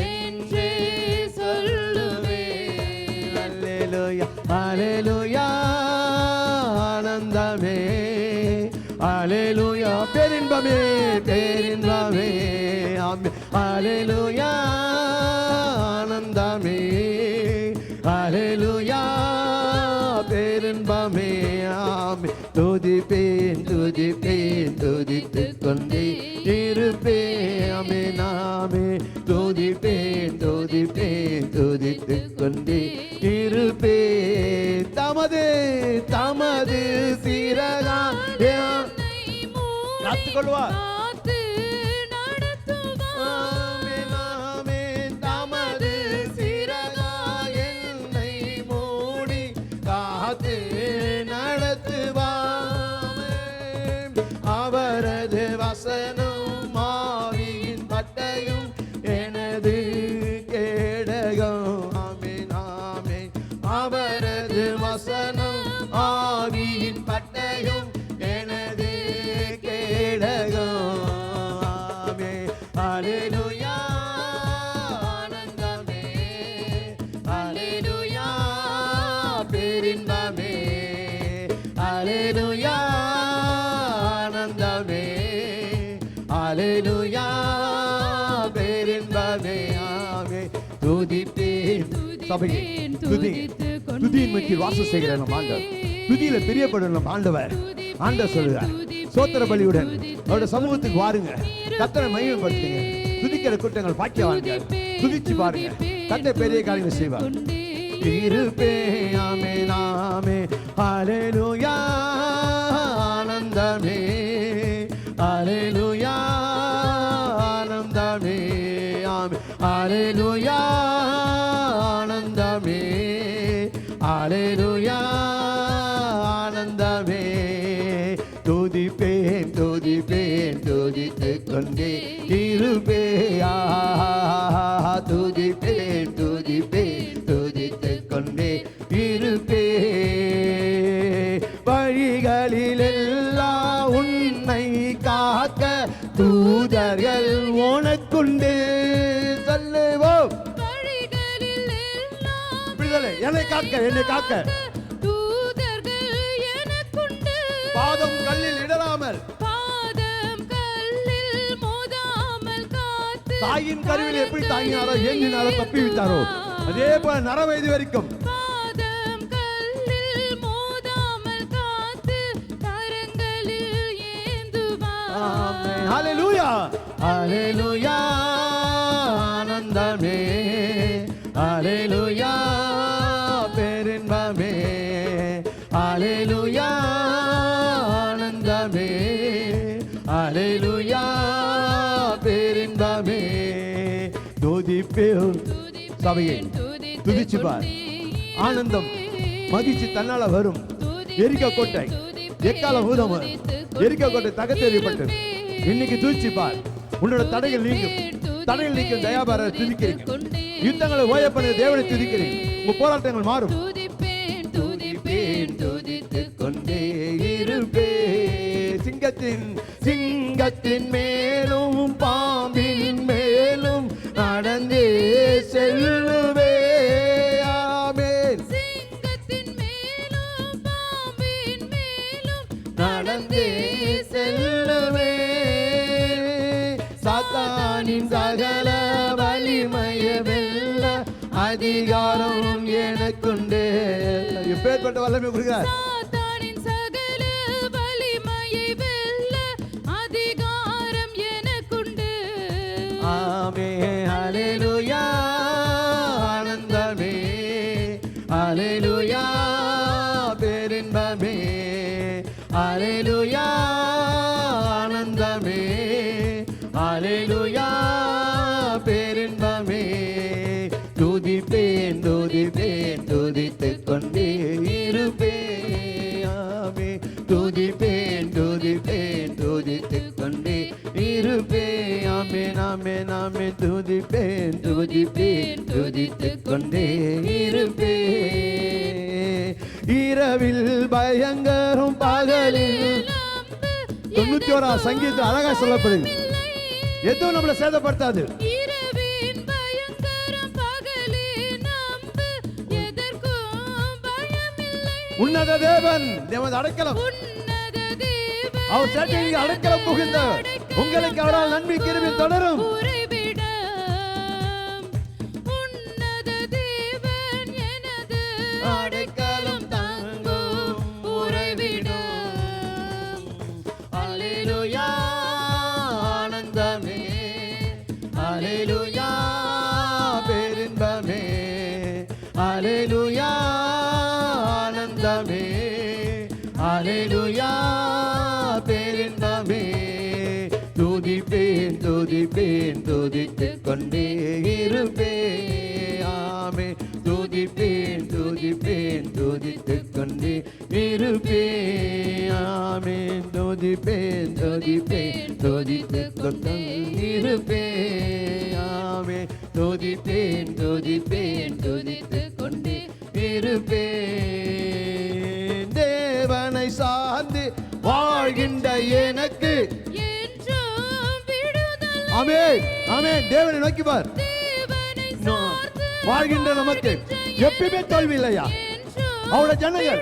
[SPEAKER 2] என்றே சொல்லுவேன்.
[SPEAKER 1] அல்லேலூயா அல்லேலூயா ஆனந்தமே அல்லேலூயா பேரின்பமே பேரின்பமே. ஆமென் அல்லேலூயா ஆனந்தமே அல்லேலூயா பேரின்பமே. ஆமென் துதிப்பேன் துதிப்பேன் துதித்துக் கொண்டே இருப்பேன். ஆமென் ஆமென் துதிப்பேன் துதிப்பேன் துதித்துக் கொண்டே இருப்பேன். தமது தமது சிறகால் காத்துக்கொள்வார். ஆமென் ஆமென் தமது சிறகால் என்னை மூடி காத்து நடத்துவார். அவரது வசனம் ஆவியின் பட்டயம் எனது கேடகம். ஆமென் ஆமென் அவரது வசனம் ஆவியின் பட்டயம் எனது கேடகம். ஆமென் அல்லேலூயா ஆனந்தமே அல்லேலூயா பேரின்பமே அல்லேலூயா ஆனந்தமே அல்லேலூயா பேரின்பமே. ஆமென் துதிப்பேன். சபையே துதி துதியின் மத்தியில் வாசம் செய்கிற நம் ஆண்டவர், துதியில பிரியப்படும் நம் ஆண்டவர். ஆண்டவர் சொல்லுகிறார் சோத்திர பலியுடன் அவருடைய சமூகத்துக்கு வாருங்க, கர்த்தரை மகிமைப்படுத்துங்க. துதிக்கிற கூட்டங்கள் பாக்கியவான்கள். துதிச்சு பாருங்க, கர்த்தர் பெரிய காரியங்களை செய்வார். இருப்பேன். ஆமென் ஆமென் அல்லேலூயா ஆனந்தமே அல்லேலூயா ஆனந்தமே. ஆமென் அல்லேலூயா ஆனந்தமே அல்லேலூயா ஆனந்தமே. துதிப்பேன் துதிப்பேன் துதித்துக் கொண்டே இருப்பேன். துதிப்பேன் துதிப்பேன் துதித்துக் கொண்டே இருப்பேன். வழிகளிலெல்லாம் உன்னை காக்க தூதர்கள் உனக்குண்டு. சொல்லுவோம் விடுதலை என்னை காக்க என்னை காக்க
[SPEAKER 2] தூதர்கள் எனக்குண்டு.
[SPEAKER 1] பாதம் கல்லில் இடராமல்
[SPEAKER 2] பாதம் கல்லில் மோதாமல் காத்து.
[SPEAKER 1] தாயின் கருவில் எப்படி தாங்கினாரோ ஏங்கினாரோ தப்பி விட்டாரோ அதே போல நரவயது வரைக்கும்
[SPEAKER 2] பாதம் கல்லில் மோதாமல் காத்து கரங்களில் ஏந்துவார்.
[SPEAKER 1] ஆமென் ஹalleluya ஹalleluya ஆனந்தமே ஹalleluya பேரின்பமே ஹalleluya ஆனந்தமே சபையை துதிச்சு பார். ஆனந்தம் மகிழ்ச்சி தன்னால வரும். எரிக்க கோட்டை எக்கால ஊதம் எரிக்க கோட்டை தகத்தெறியப்பட்டு இன்னைக்கு துதிச்சு பார். உன்னோட தடைகள் நீங்கும். தடைகள் நீக்கும் தயாபார துதிக்கிறீங்க. யுத்தங்களை ஓய பண்ண தேவனை துதிக்கிறீங்க. உங்க போராட்டங்கள் மாறும். துதித்துக் கொண்டே இருப்பேன். சிங்கத்தின் மேலும் பாம்பின் மேலும் நடந்தே செல்லுவே. ஆமென்.
[SPEAKER 2] சிங்கத்தின் மேலும் பாம்பின் மேலும்
[SPEAKER 1] நடந்தே செல்லுவே. சாத்தானின் சகல வலிமைய வெல்ல அதிகாரம் எனக்குண்டு. எப்பேற்பட்ட வல்லமை கொடுக்கிறார்.
[SPEAKER 2] சாத்தானின் சகல வலிமையை வெல்ல அதிகாரம் எனக்குண்டு.
[SPEAKER 1] ஆமென். ஹல்லேலூயா. ஆனந்தமே. ஹல்லேலூயா. பேரின்பமே. ஹல்லேலூயா. ஆனந்தமே. ஹல்லேலூயா. பேரின்பமே. துதிப்பேன் துதிப்பேன் துதித்துக் கொண்டே இருப்பேன். ஆமென். துதிப்பேன் துதிப்பேன் துதித்துக் கொண்டே இருப்பேன். ஆமென் ஆமென் ஆமென். துதிப்பேன் துதிப்பேன் துதித்துக் கொண்டே இருப்பேன். இரவில் பயங்கரம் பகலில் 91 சங்கீதத்தில் அழகா சொல்லப்படுது. எதுவும் நம்மளை சேதப்படுத்தாது.
[SPEAKER 2] இரவின் பயங்கரம் பகலே நம்பு எதற்கும் பயமில்லை.
[SPEAKER 1] உன்னத தேவன் தேவன் அடைக்கலம்.
[SPEAKER 2] உன்னத தேவன்
[SPEAKER 1] அவர் சேட்டைக்கு அடைக்கலம் புகுந்த உங்களுக்கு அவரால் நன்மை கிருபை தொடரும்.
[SPEAKER 2] உறைவிடம். உன்னத தேவன் எனது
[SPEAKER 1] அடைக்கலம் தாங்கும் உறைவிடம். ஹல்லேலூயா. ஆனந்தமே. ஹல்லேலூயா. பேரின்பமே. ஹல்லேலூயா. ஆனந்தமே. ஹல்லேலூயா. பேரின்பமே. துதிப்பேன் துதிப்பேன் துதித்துக் கொண்டே இருப்பேன். ஆமென். துதிப்பேன் துதிப்பேன் துதித்துக் கொண்டே இருப்பேன். ஆமென். துதிப்பேன் துதிப்பேன் துதித்துக் கொண்டே இருப்பேன். ஆமென். துதிப்பேன் துதிப்பேன் துதித்துக் கொண்டே இருப்பேன். தேவனை சார்ந்து வாழ்கின்ற எனக்கு
[SPEAKER 2] என்றும் விடுதலை.
[SPEAKER 1] ஆமென் ஆமென். தேவனை நோக்கி பார்.
[SPEAKER 2] தேவனை சார்ந்து
[SPEAKER 1] வாழ்கின்ற நமக்கு எப்பயுமே தோல்வி இல்லையா?
[SPEAKER 2] என்றும்
[SPEAKER 1] அவருடைய ஜனங்கள்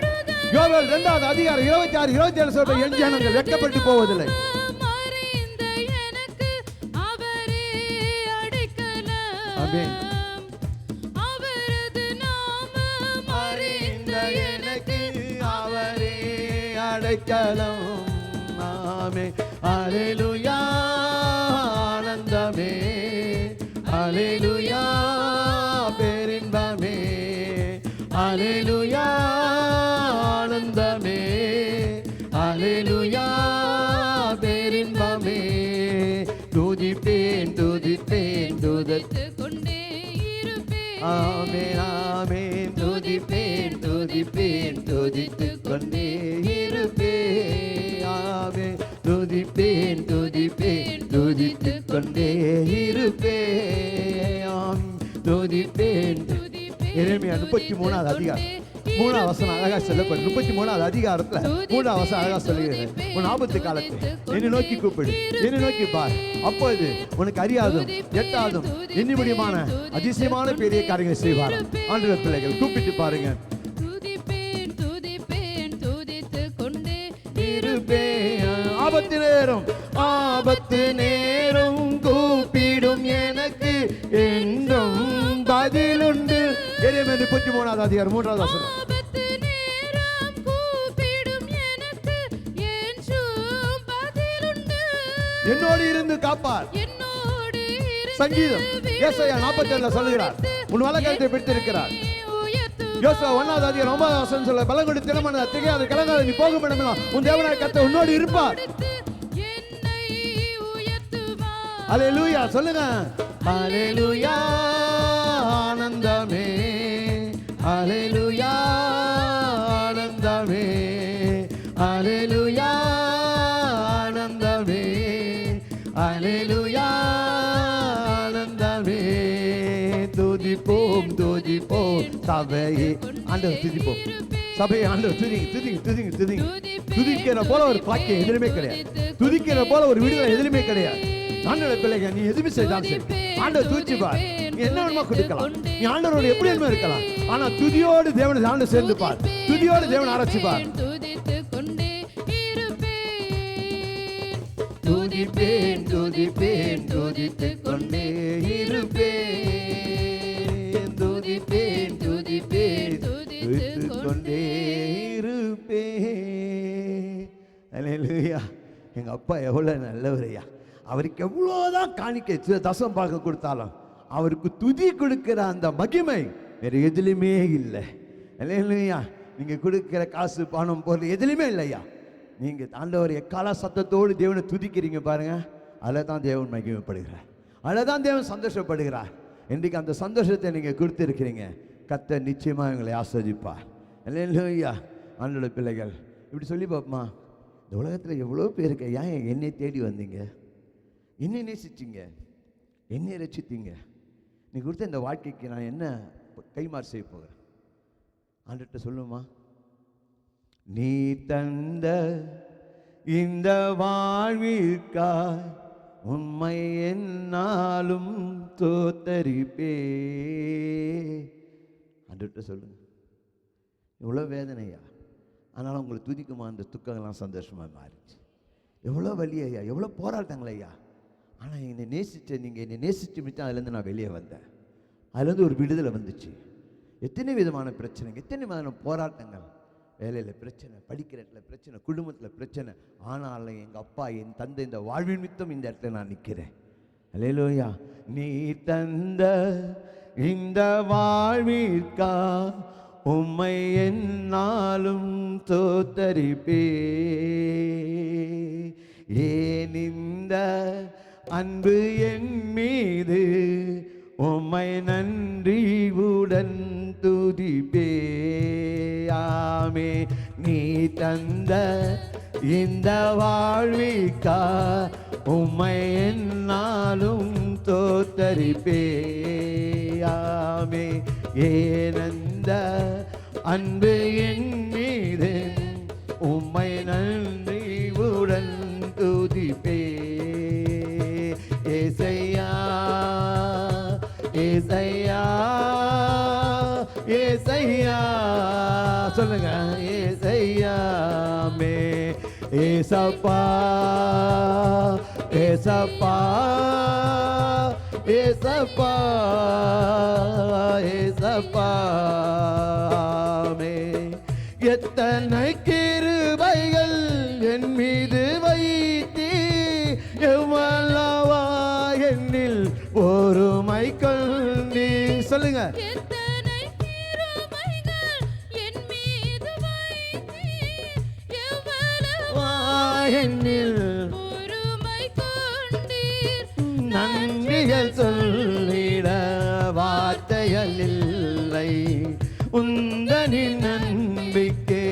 [SPEAKER 1] யோவேல் 2வது அதிகாரம் 26 27 சொல்ற என் ஜனங்கள் வெட்கப்பட்டு போவதில்லை.
[SPEAKER 2] மறைந்த எனக்கு அவரே அடைக்கலம்.
[SPEAKER 1] ஆமென்.
[SPEAKER 2] அவரது நாமம்
[SPEAKER 1] மறைந்த எனக்கு அவரே அடைக்கலம். ஆமென். ஹல்லேலூயா. ஆனந்தமே. ஹல்லேலூயா. பேரின்பமே. ஹல்லேலூயா. ஆனந்தமே. ஹல்லேலூயா. பேரின்பமே. துதிப்பேன் துதிப்பேன் துதித்துக்
[SPEAKER 2] கொண்டே இருப்பேன்.
[SPEAKER 1] ஆமென் ஆமென். துதிப்பேன் துதிப்பேன் துதித்துக் கொண்டே இருப்பேன். ஆமென். துதிப்பேன் துதிப்பேன் துதித்துக் கொண்டே இருப்பேன். ஆம். துதிப்பேன். எரேமியா 33வது அதிகாரம் 3வது வசனம் அழகா சொல்லப்படும். 33வது அதிகாரத்துல 3வது வசனம் அழகா சொல்லுகிறது. உன் ஆபத்து காலத்தில் என்னை நோக்கி கூப்பிடு, என்னை நோக்கி பார். அப்போது உனக்கு அறியாதும் எட்டாதும் எண்ணி முடியுமான அதிசயமான பெரிய காரியங்களை செய்வார். ஆண்டவர் பிள்ளைகள் கூப்பிட்டு பாருங்க.
[SPEAKER 2] துதிப்பேன் துதிப்பேன் துதித்துக் கொண்டே
[SPEAKER 1] இருப்பேன். ஆபத்து நேரம் கூப்பிடும் எனக்கு என்றும் பதிலுண்டு. எரேமியா 33வது அதிகாரம் 3வது வசனம்.
[SPEAKER 2] ஆபத்து நேரம் கூப்பிடும் எனக்கு என்றும் பதிலுண்டு.
[SPEAKER 1] என்னோடு இருந்து காப்பார்.
[SPEAKER 2] என்னோடு இருந்து
[SPEAKER 1] சங்கீதம் ஏசாயா 47 சொல்லுகிறார், உன் வலக்கரத்தை பிடித்திருக்கிறார்.
[SPEAKER 2] உயர்த்துவார்.
[SPEAKER 1] யோசுவா 1வது அதிகாரம் 9வது வசனம் சொல்ல, பலங்கொண்டு திறமான திகையாது கலங்காது நீ போகும் இடமெல்லாம் உன் தேவனாய் கர்த்தர் உன்னோடு இருப்பார்.
[SPEAKER 2] என்னை உயர்த்துவார்.
[SPEAKER 1] அல்லேலூயா சொல்லுங்க. அல்லேலூயா. ஆனந்தமே. அல்லேலூயா ஆனந்தமே, அல்லேலூயா ஆனந்தமே, அல்லேலூயா ஆனந்தமே. துதிப்போம் துதிப்போம் சபையே, ஆண்டவர் துதிப்போம் சபையை, ஆண்டவர் துதிங்க துதிங்க துதிங்க துதிங்க. துதிக்கிற போல ஒரு பாக்கியம் எதிலுமே கிடையாது, துதிக்கிற போல ஒரு விடுதலை எதிலுமே கிடையாது. ஆண்டவர் பிள்ளைங்க, நீ எதுவுமே செய்தாலும் சரி, ஆண்டவர் துதிச்சு பார். நீ என்ன வேணுமா கொடுக்கலாம், நீ ஆண்டவரோட எப்படி வேணுமா இருக்கலாம், ஆனா துதியோடு தேவனை ஆண்டு சேர்ந்து பார், துதியோடு தேவனை ஆராய்ச்சி பார். துதிப்பேன் துதிப்பேன் துதித்துக் கொண்டே இருப்பேன், துதிப்பேன் துதிப்பேன் துதித்துக் கொண்டே இருப்பேன். அல்லேலூயா. எங்க அப்பா எவ்வளவு நல்லவரையா, அவருக்கு எவ்வளோதான் காணிக்கை தசம் பார்க்க கொடுத்தாலும் அவருக்கு துதி கொடுக்கிற அந்த மகிமை வேற எதுலையுமே இல்லை. அல்லேலூயா. நீங்க கொடுக்கிற காசு பணம் பொருள் எதுலையுமே இல்லையா, நீங்க ஆண்டவர் எக்கால சத்தத்தோடு தேவனை துதிக்கிறீங்க பாருங்க, அதில் தான் தேவன் மகிமைப்படுகிறார், அதில் தான் தேவன் சந்தோஷப்படுகிறார். இன்றைக்கு அந்த சந்தோஷத்தை நீங்க கொடுத்துருக்கிறீங்க. கர்த்தர் நிச்சயமா எங்களை ஆஸ்வதிப்பார். அல்லேலூயா. ஆண்டோட பிள்ளைகள் இப்படி சொல்லி பார்ப்போமா, இந்த உலகத்தில் எவ்வளோ பேருக்கு ஏன் என்னை தேடி வந்தீங்க, என்னை நேசிச்சிங்க, என்னை ரசித்தீங்க, நீ கொடுத்த இந்த வாழ்க்கைக்கு நான் என்ன கைமாறு செய்ய போகிறேன் ஆண்டவர்கிட்ட சொல்லுமா. நீ தந்த இந்த வாழ்விற்காய் உண்மை என்னாலும் தோத்தரிப்பே. ஆண்டவர்கிட்ட சொல்லுங்க. எவ்வளோ வேதனையா, ஆனாலும் உங்களை துதிக்குமா அந்த துக்கங்கள்லாம் சந்தோஷமாக மாறிச்சு. எவ்வளோ வலி ஐயா, எவ்வளோ போராட்டங்கள் ஐயா, ஆனால் என்னை நேசித்த நீங்கள் என்னை நேசித்து மிச்சம் அதுலேருந்து நான் வெளியே வந்தேன், அதுலேருந்து ஒரு விடுதலை வந்துச்சு. எத்தனை விதமான பிரச்சனைகள், எத்தனை விதமான போராட்டங்கள், வேலையில் பிரச்சனை, படிக்கிற இடத்துல பிரச்சனை, குடும்பத்தில் பிரச்சனை, ஆனாலும் எங்கள் அப்பா என் தந்தை இந்த வாழ்வின் மித்தம் இந்த இடத்துல நான் நிற்கிறேன். அல்லேலூயா. நீ தந்த இந்த வாழ்விற்கா உம்மை என்னாலும் தோத்தரிப்பே. ஏன் இந்த அன்பு என் மீது உம்மை நன்றியுடன் துதிப்பே. ஆமே. நீ தந்த இந்த வாழ்விற்கா உம்மை என்னாலும் தோத்தரிப்பே. ஆமே. ஏனந்த அன்பு என் மீது உம்மை நன்றியுடன் துதிப்பே. ஏசையா ஏசையா ஏசையா சொல்லுங்க. ஏசையாமே. ஏசப்பா ஏசப்பா ஏசப்பா ஏசப்பாமே. எத்தனை கிருபைகள் என் மீது வைத்தீ, எவ்வளவா என்னில் ஒருமை கொண்டீ. சொல்லுங்க.
[SPEAKER 2] எத்தனை கிருபைகள் என் மீது வைத்தீர், எவ்வளவா
[SPEAKER 1] என்னில்
[SPEAKER 2] ஒருமை கொண்டீர்.
[SPEAKER 1] நன்றிகள் சொல்லிட வார்த்தைகள் இல்லை, உந்தனின் நம்பிக்கை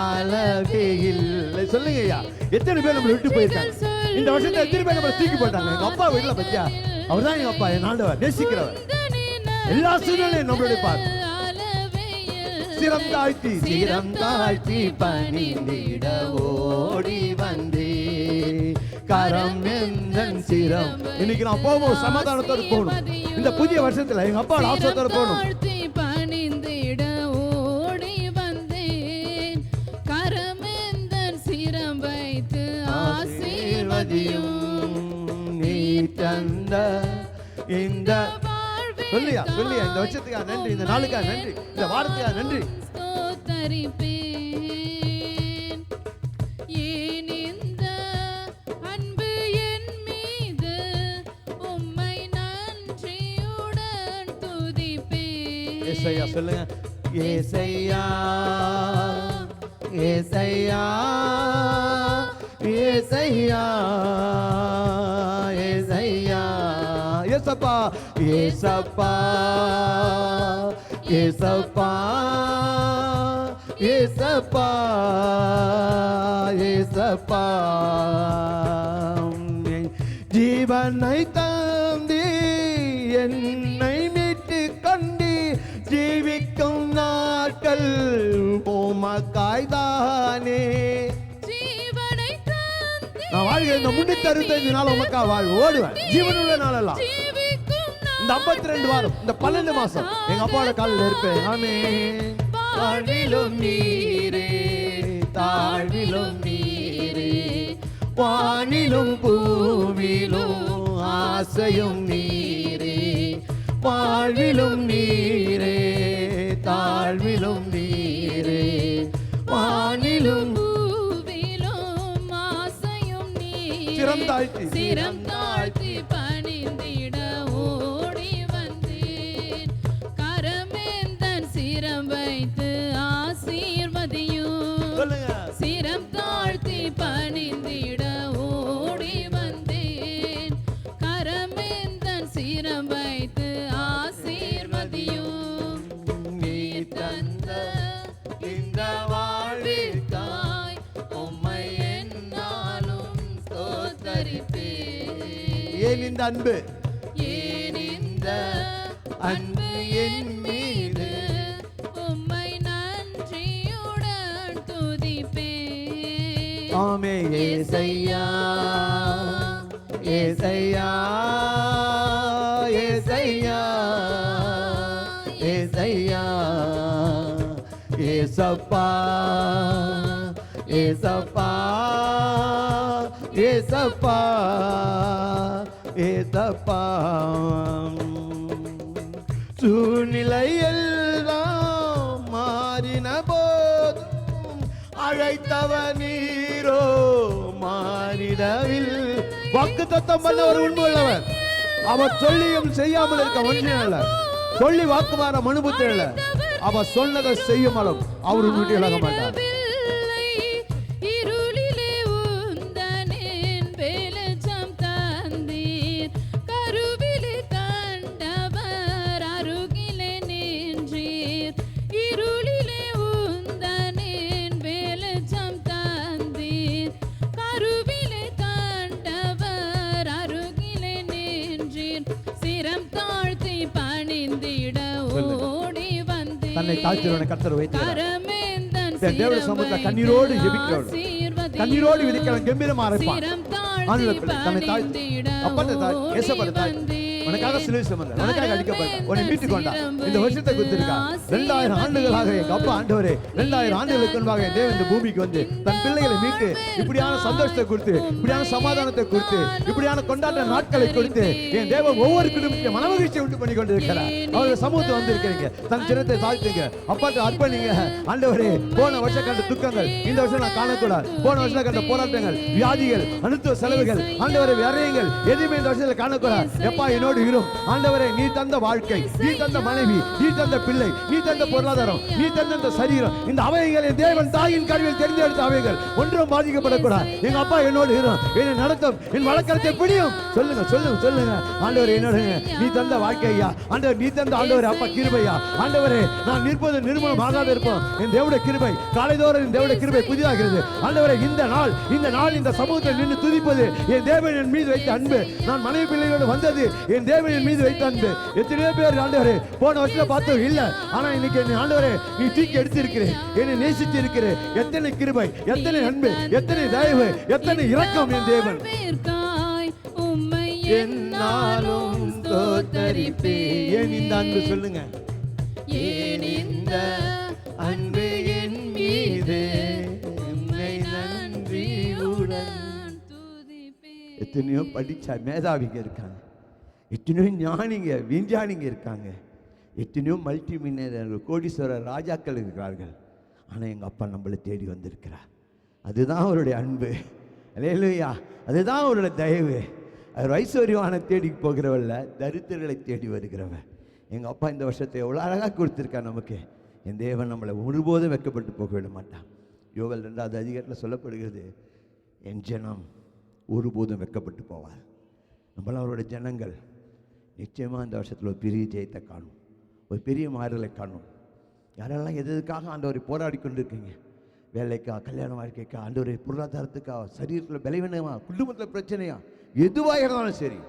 [SPEAKER 1] அளவே இல்லை. சொல்லுங்க ஐயா. எத்தனை பேர் நம்மளை விட்டு போயிருக்காங்க இந்த வருஷத்தை, எத்தனை பேர் நம்மளை தூக்கி போட்டாங்க. எங்க அப்பா வீட்டுல பத்தியா, அவர் தான் எங்க அப்பா, என் ஆண்டவர், நேசிக்கிறவர், எல்லா சூழ்நிலையும் நம்மளுடைய பார். சிரம் தாழ்த்தி பணிந்திட ஓடி வந்தே, கரம் எந்தன் சிரம். இன்னைக்கு நான் போவோம், சமாதானத்தோடு போகணும். இந்த புதிய வருஷத்துல எங்க அப்பா ஆசையோட போகணும்.
[SPEAKER 2] பணிந்திட ஓடி வந்தேன், கரம் எந்தன் சிரம் வைத்து ஆசீர்வதியும்.
[SPEAKER 1] நீ தந்த இந்த சொல்லியா சொல்லியா இந்த வருஷத்துக்காக நன்றி, இந்த நாளுக்காக நன்றி, இந்த வாரத்துக்காக நன்றி.
[SPEAKER 2] ஸ்தோத்தரிப்பேன். ஏன் இந்த அன்பு என் மீது உம்மை நன்றியுடன் துதிப்பேன்.
[SPEAKER 1] ஏசையா சொல்லுங்க. ஏசையா ஏசையா ஏசையா ஏசையா. ஏசப்பா ஏசப்பா ஏசப்பா ஏசப்பா ஏசப்பா ஜீவனை தந்தி என்னை மீட்டு கண்டு ஜீவிக்கும் நாட்கள் உமக்காய்தானே. நான் வாழ்கிற இந்த 365 நாள் உமக்கா வாழ்வு ஓடுவேன். ஜீவனுள்ள நாளெல்லாம் இந்த 52 வாரம் இந்த 12 மாசம் எங்க அப்பாவோட காலில் இருப்பேன். ஆமென். தாழ்விலும் நீரே தாழ்விலும் நீரே வானிலும் பூவிலும் ஆசையும் நீரே வாழ்விலும் நீரே தாழ்விலும் நீரே வானிலும் பூவிலும் ஆசையும் நீரே சிரம் தாழ்த்தி பணிந்திட ஓடி வந்தேன். கரமேந்தன் சிரம் வைத்து ஆசீர்வதியும் சிரம் தாழ்த்தி பணிந்திட ஓடி வந்தேன். கரமேந்தன் சிரம் வைத்து ஆசீர்வதியும் நீ தந்த இந்த வாழ்விற்காய் உம்மை என்னாலும் ஸ்தோத்தரிப்பேன். ஏன் இந்த அன்பு ஏன் இந்த அன்பு என் மீது உம்மை நன்றியுடன் துதிப்பேன். ஆமே ஏசையா ஏசையா ஏசையா ஏசையா ஏசப்பா ஏசப்பா ஏசப்பா ஏசப்பா சூழ்நிலை எல்லாம் மாறின போதும் அழைத்தவ நீரோ மாறிடவில். வாக்குத்தத்தம் பண்ணவர் உண்மை உள்ளவர். அவர் சொல்லியும் செய்யாமல் இருக்க மனுஷன் சொல்லி வாக்குமாற மனுபுத்திரல்ல. அவர் சொன்னதை செய்யும் அளவு அவர் உன்னுடைய இழக மாட்டார். தன்னை தாழ்த்தியவனை கர்த்தர் வைத்தார். தேவனுடைய சமூகத்தில் கண்ணீரோடு ஜெபிக்கிறவர், கண்ணீரோடு விதிக்கிறவன் கம்பீரமா இருப்பான். தன்னை தாழ்த்தி அப்பத்தை தாய் ஏசப்பட்ட தாய் உனக்காக சிலுவை சுமந்தார், உனக்காக அடிக்கப்பட்டார், உன்னை மீட்டுக் கொண்டார். இந்த வருஷத்தை கொடுத்திருக்கா. 2000 ஆண்டுகளாக எங்க அப்பா ஆண்டவரே 2000 ஆண்டுகளுக்கு முன்பாக என் தேவன் இந்த பூமிக்கு வந்து தன் பிள்ளைகளை மீட்டு இப்படியான சந்தோஷத்தை கொடுத்து இப்படியான சமாதானத்தை கொடுத்து இப்படியான கொண்டாட்ட நாட்களை கொடுத்து என் தேவன் ஒவ்வொரு குடும்பத்தையும் மனமகிழ்ச்சியை உண்டு பண்ணி கொண்டிருக்கிறார். அவருடைய சமூகத்தை வந்திருக்கிறீங்க. தன் சிரத்தை தாழ்த்துங்க, அப்பாட்டு அர்ப்பணிங்க. ஆண்டவரே போன வருஷம் கண்ட துக்கங்கள் இந்த வருஷம் நான் காணக்கூடாது. போன வருஷம் கண்ட போராட்டங்கள் வியாதிகள் அனுத்துவ செலவுகள் ஆண்டவரை விரையுங்கள் எதுவுமே இந்த வருஷத்துல காணக்கூடாது. எப்பா என்னோடு இரும் ஆண்டவரே. நீ தந்த வாழ்க்கை, நீ தந்த மனைவி, நீ தந்த பிள்ளை, நீ தந்த பொருளாதாரம், நீ தந்த இந்த சரீரம், இந்த அவைகளை தேவன் தாயின் கருவில் தெரிந்தெடுத்த அவைகள் ஒன்றும் பாதிக்கப்படக்கூடாது. எங்க அப்பா என்னோடு இரும், என்னை நடத்தும், என் வழக்கத்தை பிடியும். சொல்லுங்க சொல்லுங்க சொல்லுங்க. ஆண்டவர் என்னோட நீ தந்த வாழ்க்கையா ஆண்டவர், நீ தந்த ஆண்டவர் அப்பா கிருபையா ஆண்டவரே. நான் நிற்பது நிர்மூலம் ஆகாத இருப்போம். என் தேவனுடைய கிருபை காலைதோறும் என் தேவனுடைய கிருபை புதிதாகிறது. ஆண்டவரே இந்த நாள் இந்த சமூகத்தில் நின்று துதிப்பது என் தேவன் என் மீது வைத்த அன்பு. நான் மனைவி பிள்ளைகளோடு வந்தது என் தேவன் என் மீது வைத்த அன்பு. எத்தனையோ பேர் ஆண்டவரே போன வருஷத்துல பார்த்தோம் இல்ல, ஆனா இன்னைக்கு என்ன ஆண்டவரே நீ தூக்கி எடுத்திருக்கிறேன், என்னை நேசித்து இருக்கிறேன். எத்தனை கிருபை, எத்தனை அன்பு, எத்தனை தயவு, எத்தனை இரக்கம் என் தேவன். என்னாலும் தோத்தரிப்பேன். ஏன் இந்த அன்பு சொல்லுங்க. ஏன் இந்த அன்பு என் மீது உம்மை நன்றியுடன் துதிப்பேன். எத்தனையோ படிச்ச மேதாவிங்க இருக்காங்க, எத்தனையோ ஞானிங்க விஞ்ஞானிங்க இருக்காங்க, எத்தனையோ மல்டி மில்லியனர்கள் கோடீஸ்வரர் ராஜாக்கள் இருக்கிறார்கள். ஆனால் எங்கள் அப்பா நம்மளை தேடி வந்திருக்கிறார். அதுதான் அவருடைய அன்பு. அல்லேலூயா. அதுதான் அவருடைய தயவு. அவர் ஐஸ்வர்யவான தேடி போகிறவல்ல, தரித்திரர்களை தேடி வருகிறவர். எங்கள் அப்பா இந்த வருஷத்தை எவ்வளோ அழகாக கொடுத்துருக்கார் நமக்கு. என் தேவன் நம்மளை ஒருபோதும் வெட்கப்பட்டு போக விட மாட்டான். யோவேல் 2வது அதிகாரத்தில் சொல்லப்படுகிறது, என் ஜனம் ஒருபோதும் வெட்கப்பட்டு போவார். நம்மளாம் அவருடைய ஜனங்கள் நிச்சயமாக இந்த வருஷத்தில் ஒரு பெரிய ஜெயத்தை காணும், ஒரு பெரிய மாறுதலை காணும். யாரெல்லாம் எதுக்காக ஆண்டவரை போராடி கொண்டு இருக்கீங்க, வேலைக்கா, கல்யாண வாழ்க்கைக்கா, ஆண்டவரை பொருளாதாரத்துக்கா, சரீரத்தில் பலவீனமா, குடும்பத்தில் பிரச்சனையா, எதுவாக இருந்தாலும் சரி,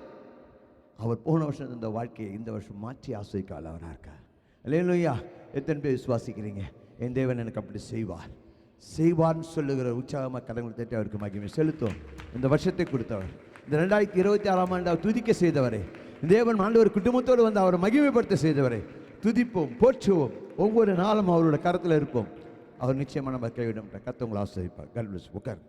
[SPEAKER 1] அவர் போன வருஷம் இந்த வாழ்க்கையை இந்த வருஷம் மாற்றி ஆஸ்வதிக்க அவராக இருக்கார். அல்லேலூயா. எத்தனை பேர் விசுவாசிக்கிறீங்க? என் தேவன் எனக்கு அப்படி செய்வார்னு சொல்லுகிற உற்சாகமாக கடவுள் தட்டி அவருக்கு மகிமை செலுத்தும். இந்த வருஷத்தை கொடுத்தவர், இந்த 2026ஆம் ஆண்டு அவர் துதிக்க செய்தவரை, தேவன் ஆண்டவர் குடும்பத்தோடு வந்து அவரை மகிமைப்படுத்த செய்தவரை துதிப்போம், போற்றுவோம். ஒவ்வொரு நாளும் அவரோட கரத்தில் இருப்போம். அவர் நிச்சயமாக நம்ம கைவிட மாட்டார். கர்த்தர் உங்களை ஆசீர்வதிப்பார். God bless you. உட்கார்.